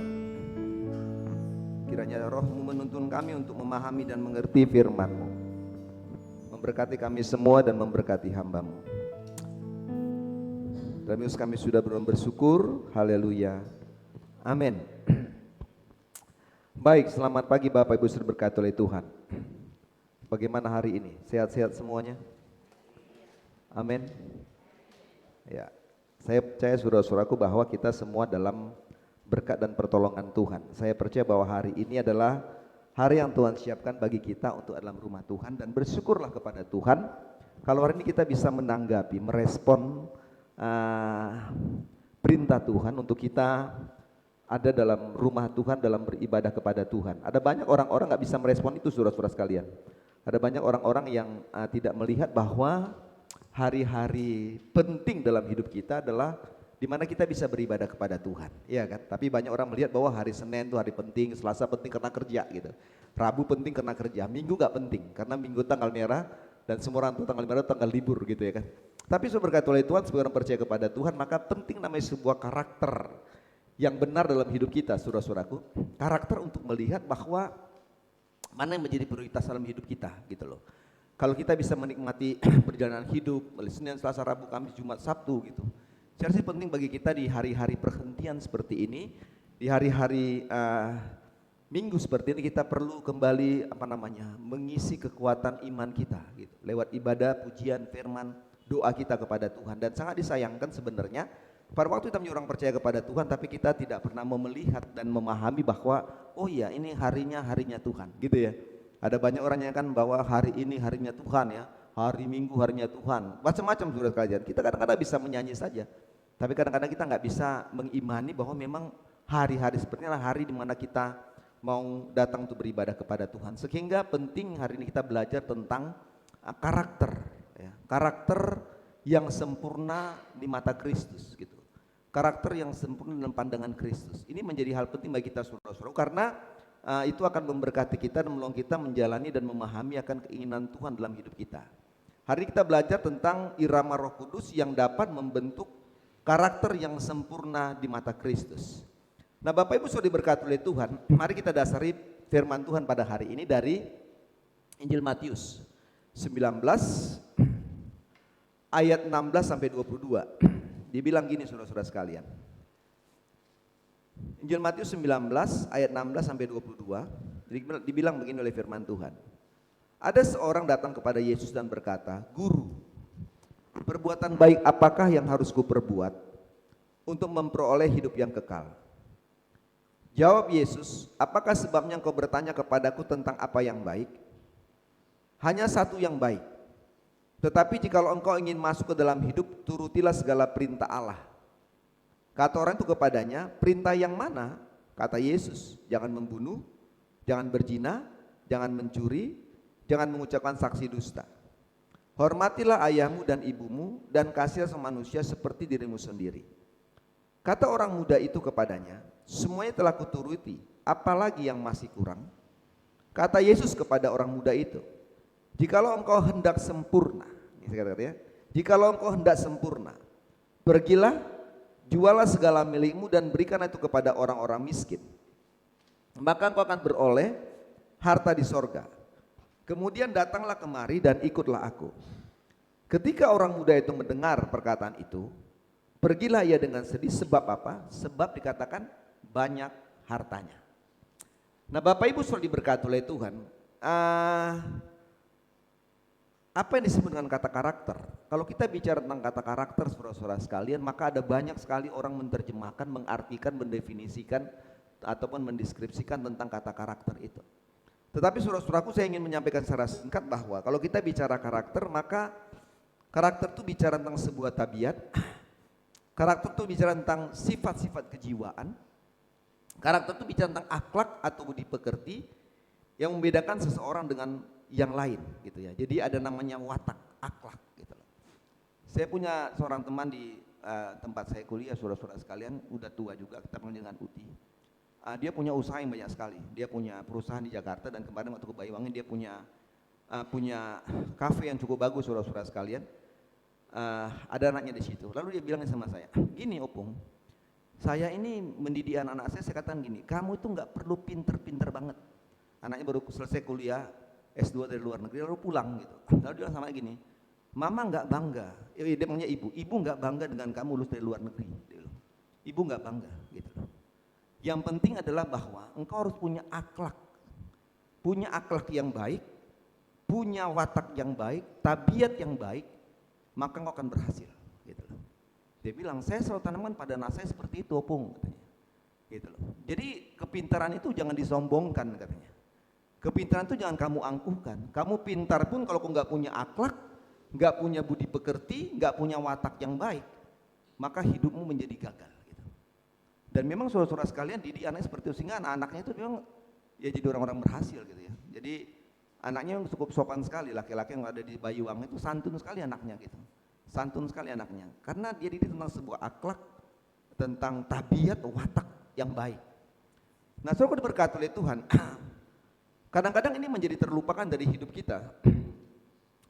Kiranya Roh-Mu menuntun kami untuk memahami dan mengerti firman-Mu. Memberkati kami semua dan memberkati hamba-Mu. Dalam Yesus kami sudah bersyukur. Haleluya. Amin. Baik, selamat pagi Bapak Ibu saudara berkati oleh Tuhan. Bagaimana hari ini? Sehat-sehat semuanya? Amin. Ya, saya percaya saudara-saudaraku bahwa kita semua dalam berkat dan pertolongan Tuhan. Saya percaya bahwa hari ini adalah hari yang Tuhan siapkan bagi kita untuk dalam rumah Tuhan, dan bersyukurlah kepada Tuhan kalau hari ini kita bisa menanggapi, merespon perintah Tuhan untuk kita ada dalam rumah Tuhan, dalam beribadah kepada Tuhan. Ada banyak orang-orang gak bisa merespon itu saudara-saudara sekalian. Ada banyak orang-orang yang tidak melihat bahwa hari-hari penting dalam hidup kita adalah di mana kita bisa beribadah kepada Tuhan, iya kan? Tapi banyak orang melihat bahwa hari Senin itu hari penting, Selasa penting karena kerja gitu, Rabu penting karena kerja, Minggu gak penting karena Minggu tanggal merah dan semua orang tuh tanggal merah tanggal libur gitu ya kan? Tapi sudah berkata oleh Tuhan, sebagai orang percaya kepada Tuhan, maka penting namanya sebuah karakter yang benar dalam hidup kita, saudara-saudaraku. Karakter untuk melihat bahwa mana yang menjadi prioritas dalam hidup kita gitu loh. Kalau kita bisa menikmati perjalanan hidup, mulai Senin, Selasa, Rabu, Kamis, Jumat, Sabtu gitu. Saya rasa penting bagi kita di hari-hari perhentian seperti ini, di hari-hari Minggu seperti ini kita perlu kembali mengisi kekuatan iman kita gitu. Lewat ibadah, pujian, firman, doa kita kepada Tuhan. Dan sangat disayangkan sebenarnya pada waktu kita menjadi orang percaya kepada Tuhan, tapi kita tidak pernah melihat dan memahami bahwa oh iya ini harinya Tuhan gitu ya. Ada banyak orang yang kan bahwa hari ini harinya Tuhan ya, hari Minggu harinya Tuhan, macam-macam saudara sekalian. Kita kadang-kadang bisa menyanyi saja, tapi kadang-kadang kita nggak bisa mengimani bahwa memang hari-hari seperti inilah hari di mana kita mau datang untuk beribadah kepada Tuhan. Sehingga penting hari ini kita belajar tentang karakter, ya. Karakter yang sempurna di mata Kristus gitu. Karakter yang sempurna dalam pandangan Kristus. Ini menjadi hal penting bagi kita saudara-saudara, karena itu akan memberkati kita dan menolong kita menjalani dan memahami akan keinginan Tuhan dalam hidup kita. Hari ini kita belajar tentang irama Roh Kudus yang dapat membentuk karakter yang sempurna di mata Kristus. Nah Bapak Ibu sudah diberkati oleh Tuhan, mari kita dasari firman Tuhan pada hari ini dari Injil Matius 19 ayat 16 sampai 22. Dibilang gini saudara-saudara sekalian. Injil Matius 19 ayat 16 sampai 22, dibilang begini oleh firman Tuhan. Ada seorang datang kepada Yesus dan berkata, "Guru, perbuatan baik apakah yang harus kuperbuat untuk memperoleh hidup yang kekal?" Jawab Yesus, "Apakah sebabnya engkau bertanya kepadaku tentang apa yang baik? Hanya satu yang baik. Tetapi jikalau engkau ingin masuk ke dalam hidup, turutilah segala perintah Allah." Kata orang itu kepadanya, "Perintah yang mana?" Kata Yesus, "Jangan membunuh, jangan berzina, jangan mencuri, jangan mengucapkan saksi dusta. Hormatilah ayahmu dan ibumu, dan kasihilah sama manusia seperti dirimu sendiri." Kata orang muda itu kepadanya, "Semuanya telah kuturuti, apalagi yang masih kurang?" Kata Yesus kepada orang muda itu, "Jikalau engkau hendak sempurna," ini saya kata ya, "jikalau engkau hendak sempurna, pergilah, jualah segala milikmu dan berikan itu kepada orang-orang miskin, maka engkau akan beroleh harta di sorga. Kemudian datanglah kemari dan ikutlah aku." Ketika orang muda itu mendengar perkataan itu, pergilah ia dengan sedih. Sebab apa? Sebab dikatakan banyak hartanya. Nah Bapak Ibu sudah diberkati oleh Tuhan. Apa yang disebut dengan kata karakter? Kalau kita bicara tentang kata karakter saudara-saudara sekalian, maka ada banyak sekali orang menerjemahkan, mengartikan, mendefinisikan ataupun mendeskripsikan tentang kata karakter itu. Tetapi saudara-saudaraku, saya ingin menyampaikan secara singkat bahwa kalau kita bicara karakter, maka karakter itu bicara tentang sebuah tabiat. Karakter itu bicara tentang sifat-sifat kejiwaan. Karakter itu bicara tentang akhlak atau budi pekerti yang membedakan seseorang dengan yang lain gitu ya. Jadi ada namanya watak, akhlak gitu loh. Saya punya seorang teman di tempat saya kuliah, saudara-saudara sekalian, udah tua juga, kita panggil dengan Uti. Dia punya usaha yang banyak sekali. Dia punya perusahaan di Jakarta, dan kemarin waktu ke Banyuwangi dia punya kafe yang cukup bagus, saudara-saudara sekalian. Ada anaknya di situ. Lalu dia bilang sama saya, "Gini Opung, Saya ini mendidik anak-anak saya katakan gini, kamu itu nggak perlu pinter-pinter banget. Anaknya baru selesai kuliah S2 dari luar negeri lalu pulang gitu. Lalu dia sama gini, mama nggak bangga, dia namanya ibu nggak bangga dengan kamu lulus dari luar negeri. Ibu nggak bangga gitu. Yang penting adalah bahwa engkau harus punya akhlak yang baik, punya watak yang baik, tabiat yang baik, maka engkau akan berhasil. Gitu. Dia bilang, saya selalu tanamkan pada anak saya seperti itu, Opung, katanya. Gitu loh. Jadi kepintaran itu jangan disombongkan, katanya. Kepintaran itu jangan kamu angkuhkan. Kamu pintar pun kalau kau nggak punya akhlak, nggak punya budi pekerti, nggak punya watak yang baik, maka hidupmu menjadi gagal. Gitu. Dan memang saudara-saudara sekalian didik anaknya seperti itu, sehingga anak-anaknya itu memang ya jadi orang-orang berhasil gitu ya. Jadi anaknya cukup sopan sekali, laki-laki yang ada di Bayuang itu santun sekali anaknya gitu. Santun sekali anaknya, karena dia didik tentang sebuah akhlak, tentang tabiat, watak yang baik. Nah, saudara diberkati oleh Tuhan. Kadang-kadang ini menjadi terlupakan dari hidup kita.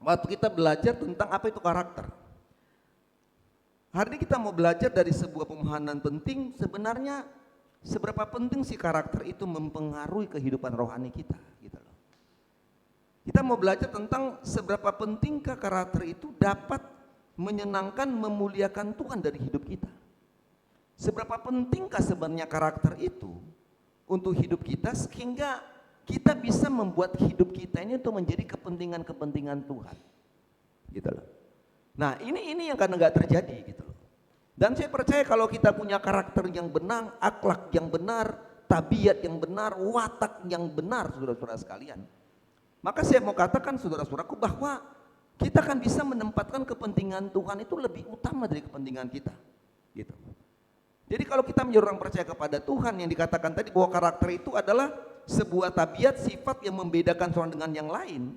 Waktu kita belajar tentang apa itu karakter. Hari ini kita mau belajar dari sebuah pemahaman penting, sebenarnya seberapa penting sih karakter itu mempengaruhi kehidupan rohani kita, gitu loh. Kita mau belajar tentang seberapa pentingkah karakter itu dapat menyenangkan, memuliakan Tuhan dari hidup kita. Seberapa pentingkah sebenarnya karakter itu untuk hidup kita sehingga kita bisa membuat hidup kita ini untuk menjadi kepentingan Tuhan, gitu loh. Nah ini yang kadang nggak terjadi, gitu loh. Dan saya percaya kalau kita punya karakter yang benar, akhlak yang benar, tabiat yang benar, watak yang benar, saudara-saudara sekalian, maka saya mau katakan saudara-saudaraku bahwa kita akan bisa menempatkan kepentingan Tuhan itu lebih utama dari kepentingan kita, gitu. Jadi kalau kita menjadi orang percaya kepada Tuhan, yang dikatakan tadi bahwa karakter itu adalah sebuah tabiat, sifat yang membedakan seorang dengan yang lain.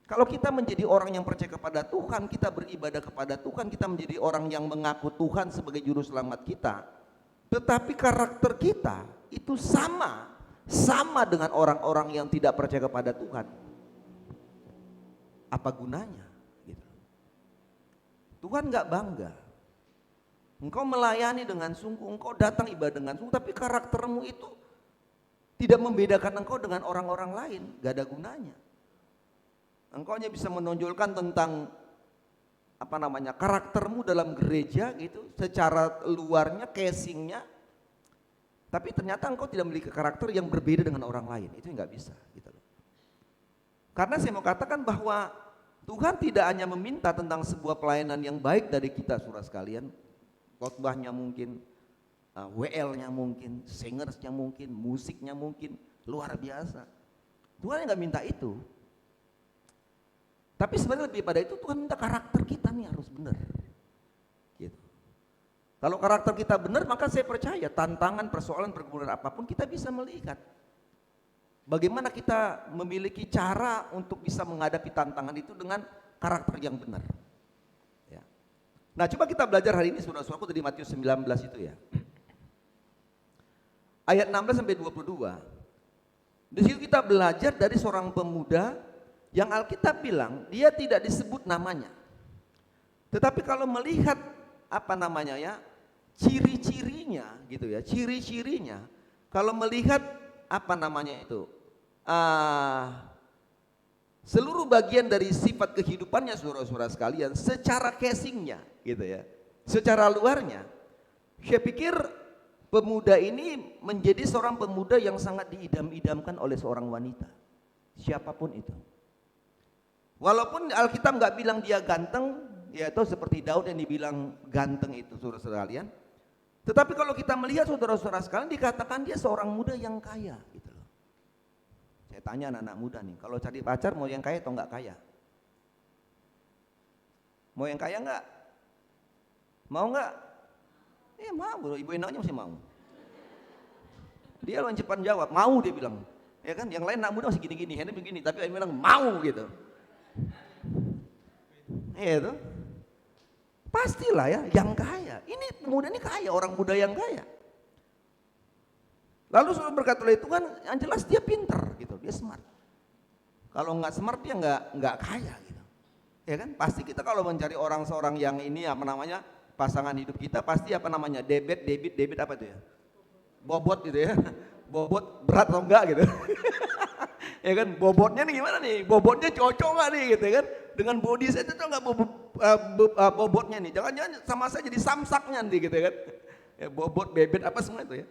Kalau kita menjadi orang yang percaya kepada Tuhan, kita beribadah kepada Tuhan, kita menjadi orang yang mengaku Tuhan sebagai juru selamat kita, tetapi karakter kita itu sama dengan orang-orang yang tidak percaya kepada Tuhan, apa gunanya? Tuhan nggak bangga. Engkau melayani dengan sungguh, engkau datang ibadah dengan sungguh, tapi karaktermu itu tidak membedakan engkau dengan orang-orang lain, gak ada gunanya. Engkau hanya bisa menonjolkan tentang karaktermu dalam gereja gitu, secara luarnya, casingnya, tapi ternyata engkau tidak memiliki karakter yang berbeda dengan orang lain, itu nggak bisa. Gitu. Karena saya mau katakan bahwa Tuhan tidak hanya meminta tentang sebuah pelayanan yang baik dari kita, saudara sekalian, khotbahnya mungkin, WL-nya mungkin, singersnya mungkin, musiknya mungkin luar biasa. Tuhan nggak minta itu. Tapi sebenarnya lebih pada itu Tuhan minta karakter kita nih harus benar. Gitu. Kalau karakter kita benar, maka saya percaya tantangan, persoalan, pergumulan apapun kita bisa melihat. Bagaimana kita memiliki cara untuk bisa menghadapi tantangan itu dengan karakter yang benar. Ya. Nah, coba kita belajar hari ini saudara-saudaraku dari Matius 19 itu ya. Ayat 16 sampai 22. Di situ kita belajar dari seorang pemuda yang Alkitab bilang dia tidak disebut namanya. Tetapi kalau melihat ciri-cirinya gitu ya, ciri-cirinya kalau melihat seluruh bagian dari sifat kehidupannya saudara-saudara sekalian secara casingnya gitu ya, secara luarnya, saya pikir pemuda ini menjadi seorang pemuda yang sangat diidam-idamkan oleh seorang wanita, siapapun itu. Walaupun Alkitab nggak bilang dia ganteng, yaitu seperti Daud yang dibilang ganteng itu saudara-saudara sekalian, tetapi kalau kita melihat saudara-saudara sekalian dikatakan dia seorang muda yang kaya gitu. Saya tanya anak-anak muda nih, kalau cari pacar mau yang kaya atau enggak kaya? Mau yang kaya enggak? Mau enggak? Mau, ibu enaknya masih mau. Dia loh yang cepat jawab, mau dia bilang. Ya kan, yang lain anak muda masih gini-gini, ini begini, tapi dia bilang mau gitu. Itu pastilah ya, yang kaya. Ini pemuda ini kaya, orang muda yang kaya. Lalu sudah berkata oleh Tuhan, yang jelas dia pintar gitu, dia smart. Kalau nggak smart dia nggak kaya gitu, ya kan? Pasti kita kalau mencari seorang yang ini pasangan hidup kita pasti apa namanya, debit apa itu ya, bobot gitu ya, bobot berat atau enggak gitu. Ya kan, bobotnya nih gimana nih, bobotnya cocok nggak nih gitu kan, dengan body saya cocok nggak bobotnya nih, jangan-jangan sama saya jadi samsaknya nih gitu kan, ya, bobot, bebet apa semua itu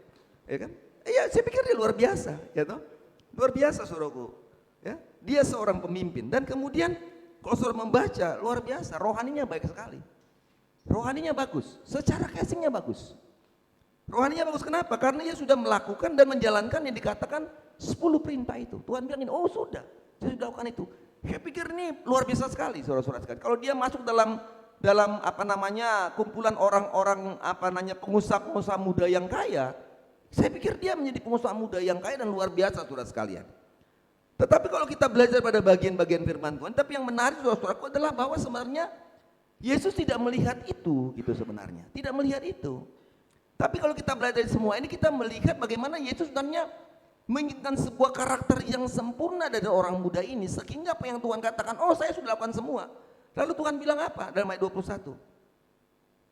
ya kan, ya saya pikir dia luar biasa, ya toh, luar biasa saudaraku, ya, dia seorang pemimpin dan kemudian kalau saudara membaca luar biasa, rohaninya baik sekali, rohaninya bagus, secara casingnya bagus. Rohaninya bagus kenapa? Karena dia sudah melakukan dan menjalankan yang dikatakan 10 perintah itu. Tuhan bilang ini, oh sudah, saya sudah lakukan itu. Saya pikir ini luar biasa sekali, saudara-saudara sekalian. Kalau dia masuk dalam apa namanya kumpulan orang-orang apa namanya pengusaha-pengusaha muda yang kaya, saya pikir dia menjadi pengusaha muda yang kaya dan luar biasa, saudara sekalian. Tetapi kalau kita belajar pada bagian-bagian firman Tuhan, tapi yang menarik saudara-saudaraku adalah bahwa sebenarnya Yesus tidak melihat itu gitu sebenarnya, tidak melihat itu. Tapi kalau kita belajar dari semua ini, kita melihat bagaimana Yesus sebenarnya menginginkan sebuah karakter yang sempurna dari orang muda ini, sehingga apa yang Tuhan katakan, oh saya sudah lakukan semua. Lalu Tuhan bilang apa dalam ayat 21?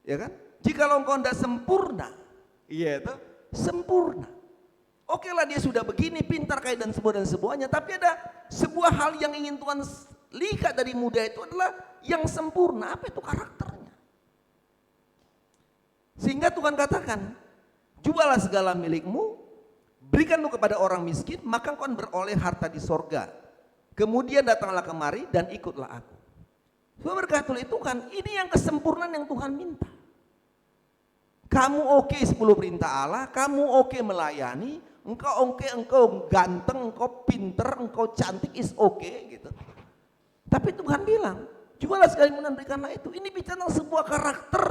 Ya kan? Jikalau engkau tidak sempurna, iya itu sempurna. Oke lah dia sudah begini, pintar, kaya dan semuanya, tapi ada sebuah hal yang ingin Tuhan lihat dari muda itu adalah yang sempurna. Apa itu karakternya? Sehingga Tuhan katakan, jualah segala milikmu, berikanmu kepada orang miskin, maka engkau beroleh harta di sorga. Kemudian datanglah kemari dan ikutlah aku. Semua berkata oleh Tuhan, ini yang kesempurnaan yang Tuhan minta. Kamu oke 10 perintah Allah, kamu oke melayani, engkau ganteng, engkau pinter, engkau cantik, is oke gitu. Tapi Tuhan bilang, jualah segala milikmu, berikanlah itu. Ini bicara tentang sebuah karakter,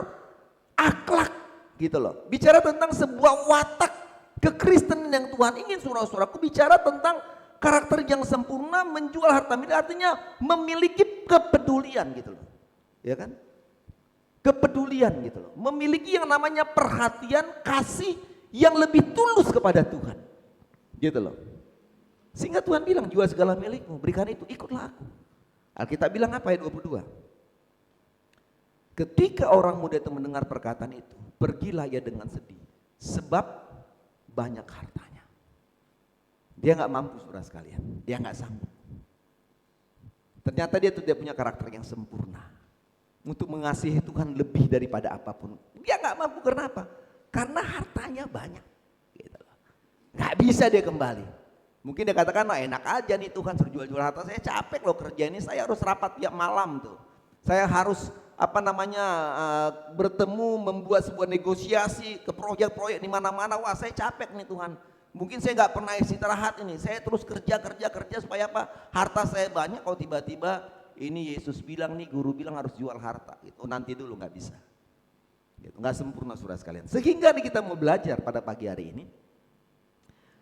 akhlak gitu loh, bicara tentang sebuah watak kekristenan yang Tuhan ingin. Saudara-saudaraku, bicara tentang karakter yang sempurna, menjual harta milik, artinya memiliki kepedulian gitu loh, ya kan, kepedulian gitu loh, memiliki yang namanya perhatian, kasih yang lebih tulus kepada Tuhan gitu loh. Sehingga Tuhan bilang, jual segala milikmu, berikan itu, ikutlah aku. Alkitab bilang apa ayat 22? Ketika orang muda itu mendengar perkataan itu, pergilah ia dengan sedih, sebab banyak hartanya. Dia nggak mampu, saudara sekalian, dia nggak sanggup. Ternyata dia tidak punya karakter yang sempurna untuk mengasihi Tuhan lebih daripada apapun. Dia nggak mampu, kenapa? Karena hartanya banyak. Gitu loh. Nggak bisa dia kembali. Mungkin dia katakan, nah enak aja nih Tuhan suruh jual-jual harta, saya capek loh kerja ini, saya harus rapat tiap malam tuh. Saya harus bertemu, membuat sebuah negosiasi ke proyek-proyek di mana-mana. Wah saya capek nih Tuhan, mungkin saya nggak pernah istirahat ini, saya terus kerja supaya apa? Harta saya banyak. Kalau tiba-tiba ini Yesus bilang nih, guru bilang harus jual harta, gitu. Nanti dulu, nggak bisa, gitu. Nggak sempurna saudara sekalian. Sehingga kita mau belajar pada pagi hari ini,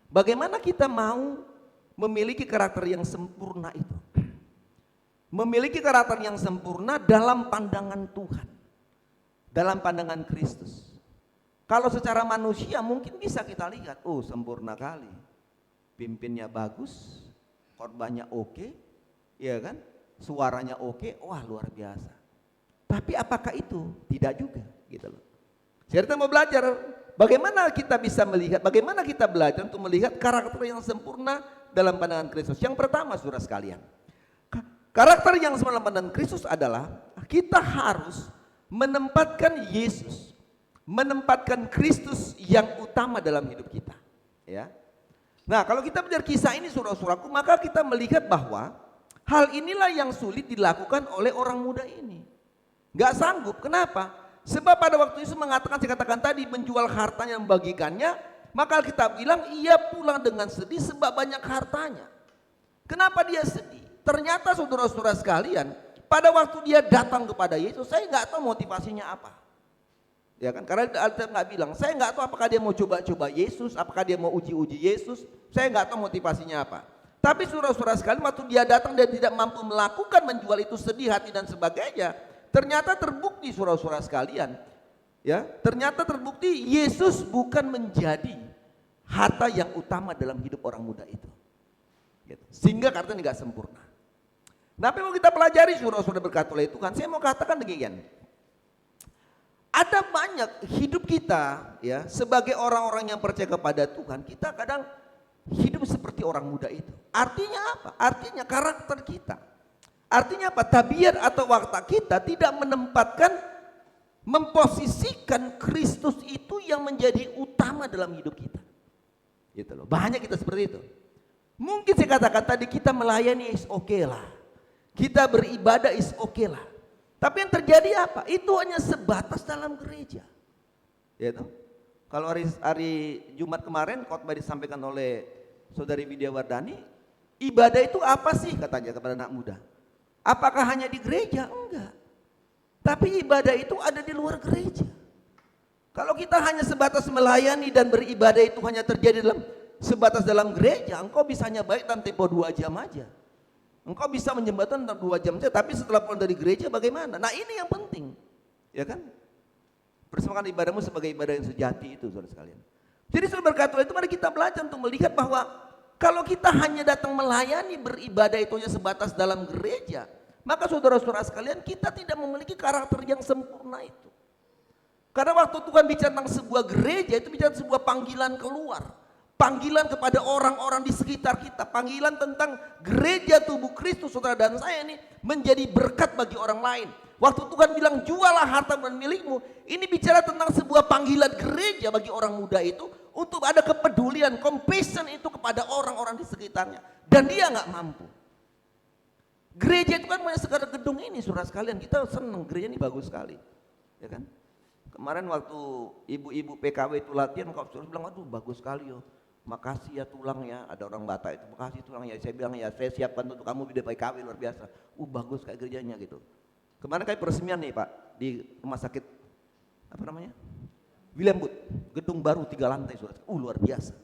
bagaimana kita mau memiliki karakter yang sempurna itu. Memiliki karakter yang sempurna dalam pandangan Tuhan, dalam pandangan Kristus. Kalau secara manusia mungkin bisa kita lihat, oh sempurna kali, pimpinnya bagus, korbannya oke, ya kan, suaranya oke, wah luar biasa. Tapi apakah itu? Tidak juga, gitu loh. Jadi kita mau belajar bagaimana kita bisa melihat, bagaimana kita belajar untuk melihat karakter yang sempurna dalam pandangan Kristus. Yang pertama, saudara sekalian, karakter yang sempurna dalam pandangan Kristus adalah kita harus menempatkan Yesus, menempatkan Kristus yang utama dalam hidup kita, ya. Nah, kalau kita belajar kisah ini saudara-saudaraku, maka kita melihat bahwa hal inilah yang sulit dilakukan oleh orang muda ini. Gak sanggup, kenapa? Sebab pada waktu Yesus mengatakan, saya katakan tadi, menjual hartanya membagikannya, maka Alkitab bilang ia pulang dengan sedih sebab banyak hartanya. Kenapa dia sedih? Ternyata saudara-saudara sekalian, pada waktu dia datang kepada Yesus, saya nggak tahu motivasinya apa. Ya kan, karena Alkitab nggak bilang, saya nggak tahu apakah dia mau coba-coba Yesus, apakah dia mau uji-uji Yesus, saya nggak tahu motivasinya apa. Tapi saudara-saudara sekalian, waktu dia datang dan tidak mampu melakukan, menjual itu, sedih hati dan sebagainya, ternyata terbukti saudara-saudara sekalian, ya, ternyata terbukti Yesus bukan menjadi harta yang utama dalam hidup orang muda itu. Gitu. Sehingga karakternya nggak sempurna. Nah, apa yang mau kita pelajari saudara-saudara berkata oleh Tuhan, saya mau katakan demikian. Ada banyak hidup kita ya sebagai orang-orang yang percaya kepada Tuhan, kita kadang hidup seperti orang muda itu. Artinya apa? Artinya karakter kita. Artinya apa? Tabiat atau watak kita tidak menempatkan, memposisikan Kristus itu yang menjadi utama dalam hidup kita. Gitu loh. Banyak kita seperti itu. Mungkin saya katakan tadi kita melayani is okay lah. Kita beribadah is okay lah. Tapi yang terjadi apa? Itu hanya sebatas dalam gereja. Gitu. Kalau hari Jumat kemarin khotbah disampaikan oleh Saudari Widya Wardani, ibadah itu apa sih katanya kepada anak muda? Apakah hanya di gereja? Enggak. Tapi ibadah itu ada di luar gereja. Kalau kita hanya sebatas melayani dan beribadah itu hanya terjadi sebatas dalam gereja, engkau bisa hanya baik dalam tempo 2 jam aja. Engkau bisa menjembatkan dalam 2 jam saja, tapi setelah pulang dari gereja bagaimana? Nah ini yang penting, ya kan? Persembahkan ibadahmu sebagai ibadah yang sejati itu, saudara sekalian. Jadi saudara berkata itu, mari kita belajar untuk melihat bahwa kalau kita hanya datang melayani beribadah itu hanya sebatas dalam gereja, maka saudara-saudara sekalian kita tidak memiliki karakter yang sempurna itu. Karena waktu Tuhan bicara tentang sebuah gereja itu bicara sebuah panggilan keluar. Panggilan kepada orang-orang di sekitar kita. Panggilan tentang gereja tubuh Kristus saudara dan saya ini menjadi berkat bagi orang lain. Waktu Tuhan bilang jualah harta dan milikmu. Ini bicara tentang sebuah panggilan gereja bagi orang muda itu. Untuk ada kepedulian, compassion itu kepada orang-orang di sekitarnya. Dan dia gak mampu. Gereja itu kan bukan sekadar gedung ini saudara sekalian. Kita senang gereja ini bagus sekali. Ya kan? Kemarin waktu ibu-ibu PKW itu latihan, kau bilang aduh bagus sekali yo. Makasih ya tulang ya, ada orang Batak itu, makasih tulang ya. Saya bilang ya saya siapkan untuk kamu di PKW luar biasa. Bagus kayak gerejanya gitu. Kemarin kayak peresmian nih Pak di rumah sakit apa namanya? William Booth, gedung baru 3 lantai saudara. Luar biasa.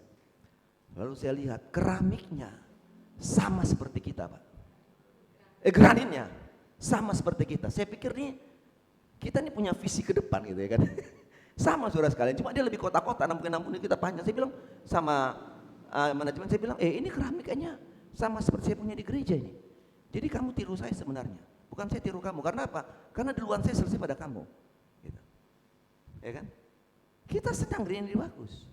Lalu saya lihat keramiknya sama seperti kita Pak. Granitnya sama seperti kita. Saya pikir nih kita nih punya visi ke depan gitu ya kan. Sama saudara sekalian, cuma dia lebih kota-kota, mungkin kita panjang. Saya bilang sama manajemen, saya bilang ini keramiknya sama seperti saya punya di gereja ini. Jadi kamu tiru saya sebenarnya, bukan saya tiru kamu. Karena apa? Karena duluan saya selesai pada kamu gitu. Ya kan? Kita sedang gereja ini bagus.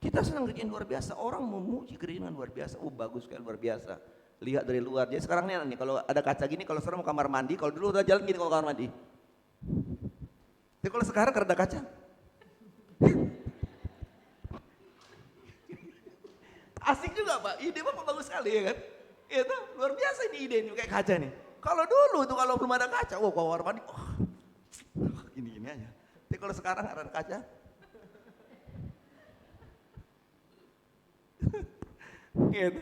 Kita sedang gereja luar biasa. Orang memuji gereja dengan luar biasa. Bagus kayak luar biasa. Lihat dari luar. Jadi sekarang nih kalau ada kaca gini, kalau sekarang mau kamar mandi, kalau dulu udah jalan gini kalau kamar mandi. Tapi kalau sekarang ada kaca. Asik juga Pak, ide Bapak bagus sekali ya kan? Itu luar biasa ini ide ini kayak kaca nih. Kalau dulu tuh kalau belum ada kaca, kamar mandi, gini-gini aja. Tapi kalau sekarang ada kaca, gitu.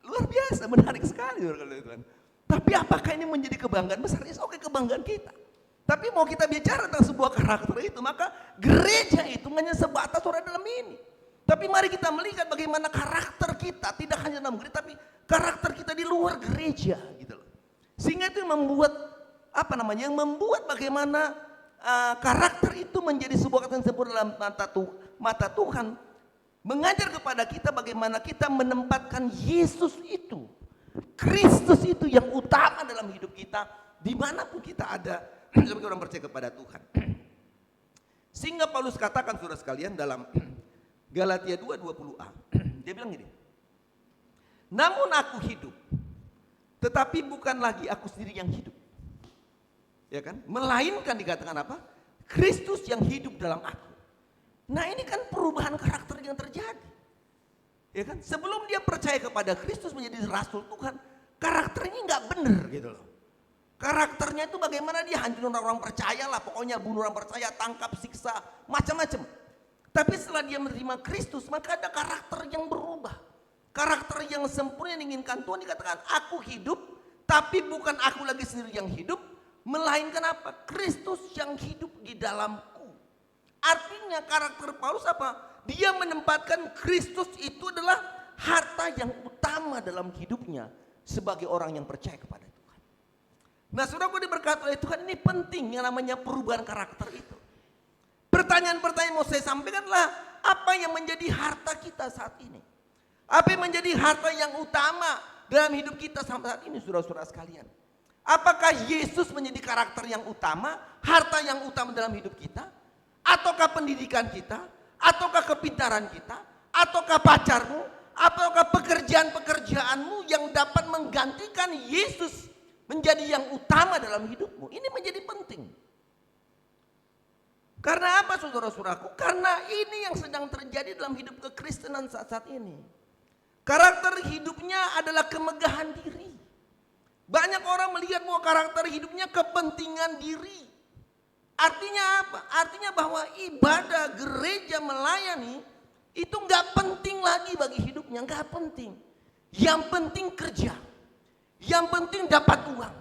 Luar biasa, menarik sekali kalau itu kan. Tapi apakah ini menjadi kebanggaan besar? Oke, kebanggaan kita. Tapi mau kita bicara tentang sebuah karakter itu, maka gereja itu hanya sebatas orang dalam ini. Tapi mari kita melihat bagaimana karakter kita tidak hanya dalam gereja, tapi karakter kita di luar gereja gitu loh. Sehingga itu membuat yang membuat bagaimana karakter itu menjadi sebuah kata yang sempurna dalam mata Tuhan. Mengajar kepada kita bagaimana kita menempatkan Yesus itu, Kristus itu yang utama dalam hidup kita, dimanapun kita ada. Sebagai orang percaya kepada Tuhan. Sehingga Paulus katakan saudara sekalian dalam Galatia 2:20a. Dia bilang gini. Namun aku hidup, tetapi bukan lagi aku sendiri yang hidup. Ya kan? Melainkan dikatakan apa? Kristus yang hidup dalam aku. Nah ini kan perubahan karakter yang terjadi. Ya kan? Sebelum dia percaya kepada Kristus menjadi rasul Tuhan, karakternya nggak benar gitu loh. Karakternya itu bagaimana dia hancurin orang percaya lah, pokoknya bunuh orang percaya, tangkap, siksa, macam-macam. Tapi setelah dia menerima Kristus, maka ada karakter yang berubah. Karakter yang sempurna yang diinginkan Tuhan dikatakan, aku hidup, tapi bukan aku lagi sendiri yang hidup, melainkan apa? Kristus yang hidup di dalamku. Artinya karakter Paulus apa? Dia menempatkan Kristus itu adalah harta yang utama dalam hidupnya sebagai orang yang percaya kepada Tuhan. Nah saudaraku diberkati oleh Tuhan, ini penting yang namanya perubahan karakter itu. Pertanyaan-pertanyaan mau saya sampaikanlah, apa yang menjadi harta kita saat ini? Apa yang menjadi harta yang utama dalam hidup kita sampai saat ini saudara-saudara sekalian? Apakah Yesus menjadi karakter yang utama, harta yang utama dalam hidup kita? Ataukah pendidikan kita? Ataukah kepintaran kita? Ataukah pacarmu? Ataukah pekerjaan-pekerjaanmu yang dapat menggantikan Yesus menjadi yang utama dalam hidupmu? Ini menjadi penting. Karena apa saudara-saudaraku? Karena ini yang sedang terjadi dalam hidup kekristenan saat-saat ini. Karakter hidupnya adalah kemegahan diri. Banyak orang melihat bahwa karakter hidupnya kepentingan diri. Artinya apa? Artinya bahwa ibadah, gereja, melayani itu nggak penting lagi bagi hidupnya, nggak penting. Yang penting kerja, yang penting dapat uang,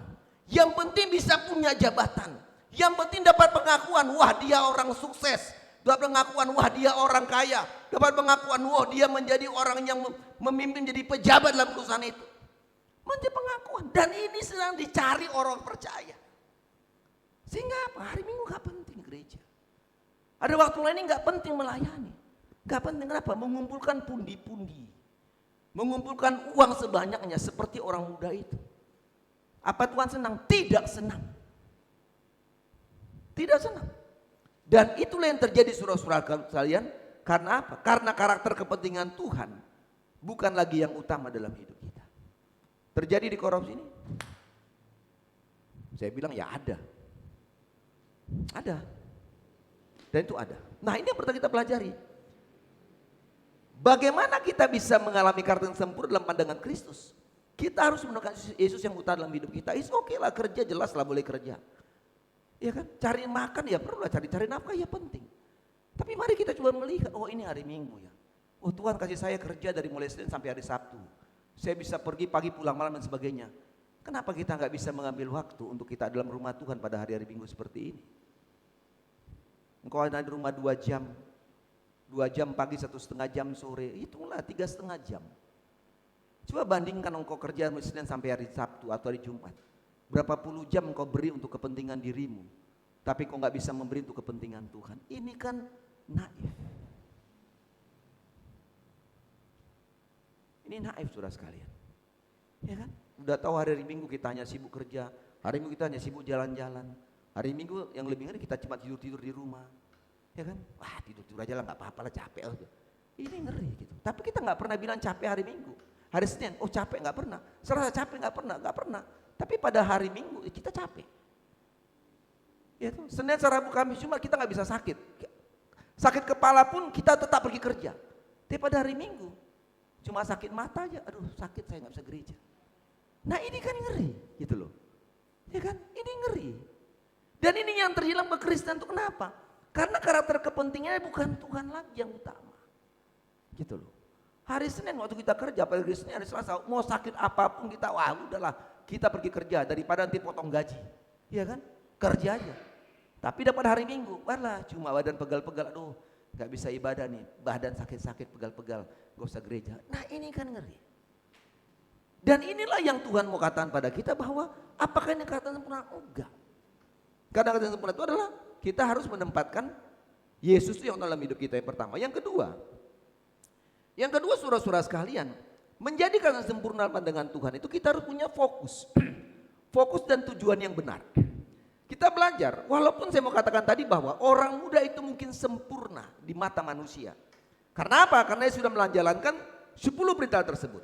yang penting bisa punya jabatan, yang penting dapat pengakuan, wah dia orang sukses, dapat pengakuan, wah dia orang kaya, dapat pengakuan, wah dia menjadi orang yang memimpin jadi pejabat dalam perusahaan itu. Menjadi pengakuan, dan ini sedang dicari orang percaya. Sehingga apa? Hari Minggu gak penting gereja. Ada waktu lain gak penting melayani. Gak penting kenapa? Mengumpulkan pundi-pundi. Mengumpulkan uang sebanyaknya seperti orang muda itu. Apa Tuhan senang? Tidak senang. Tidak senang. Dan itulah yang terjadi saudara-saudara sekalian. Karena apa? Karena karakter kepentingan Tuhan bukan lagi yang utama dalam hidup kita. Terjadi di korupsi ini? Saya bilang ya ada. Ada. Dan itu ada. Nah ini yang pertama kita pelajari. Bagaimana kita bisa mengalami karakter yang sempurna dalam pandangan Kristus? Kita harus menemukan Yesus yang utama dalam hidup kita. Oke lah kerja, jelas lah boleh kerja. Ya kan? Cari makan ya perlu lah, cari nafkah ya penting. Tapi mari kita coba melihat, oh ini hari Minggu ya. Oh Tuhan kasih saya kerja dari mulai Senin sampai hari Sabtu. Saya bisa pergi pagi pulang malam dan sebagainya. Kenapa kita nggak bisa mengambil waktu untuk kita dalam rumah Tuhan pada hari-hari Minggu seperti ini? Engkau ada di rumah 2 jam. 2 jam pagi, 1,5 jam sore. Itulah 3,5 jam. Coba bandingkan engkau kerja dari Senin sampai hari Sabtu atau hari Jumat. Berapa puluh jam engkau beri untuk kepentingan dirimu. Tapi kau nggak bisa memberi untuk kepentingan Tuhan. Ini kan naif. Ini naif saudara sekalian. Ya kan? Udah tahu hari Minggu kita hanya sibuk kerja. Hari Minggu kita hanya sibuk jalan-jalan. Hari Minggu yang lebih ngeri kita cuma tidur-tidur di rumah. Ya kan? Wah tidur-tidur aja lah gak apa-apa lah capek aja. Ini ngeri gitu. Tapi kita gak pernah bilang capek hari Minggu. Hari Senin, oh capek gak pernah. Serasa capek gak pernah. Tapi pada hari Minggu kita capek. Ya tuh, Senin, Rabu, Kamis, Jumat kita gak bisa sakit. Sakit kepala pun kita tetap pergi kerja. Tapi pada hari Minggu cuma sakit mata aja, aduh sakit saya gak bisa gereja. Nah ini kan ngeri gitu loh. Ya kan? Ini ngeri. Dan ini yang terjadi dalam kekristenan itu kenapa? Karena karakter kepentingannya bukan Tuhan lagi yang utama. Gitu loh. Hari Senin waktu kita kerja, pada hari Senin, hari Selasa, mau sakit apapun kita, wah udahlah kita pergi kerja daripada nanti potong gaji. Iya kan? Kerja aja. Tapi dapat hari Minggu, walah cuma badan pegal-pegal, aduh gak bisa ibadah nih, badan sakit-sakit pegal-pegal, gak usah gereja. Nah ini kan ngeri. Dan inilah yang Tuhan mau katakan pada kita bahwa apakah ini kata sempurna? Enggak. Kata-kata sempurna itu adalah kita harus menempatkan Yesus yang dalam hidup kita yang pertama. Yang kedua saudara-saudara sekalian, menjadi kata sempurna pandangan Tuhan itu kita harus punya fokus. Fokus dan tujuan yang benar. Kita belajar, walaupun saya mau katakan tadi bahwa orang muda itu mungkin sempurna di mata manusia. Karena apa? Karena dia sudah menjalankan 10 perintah tersebut.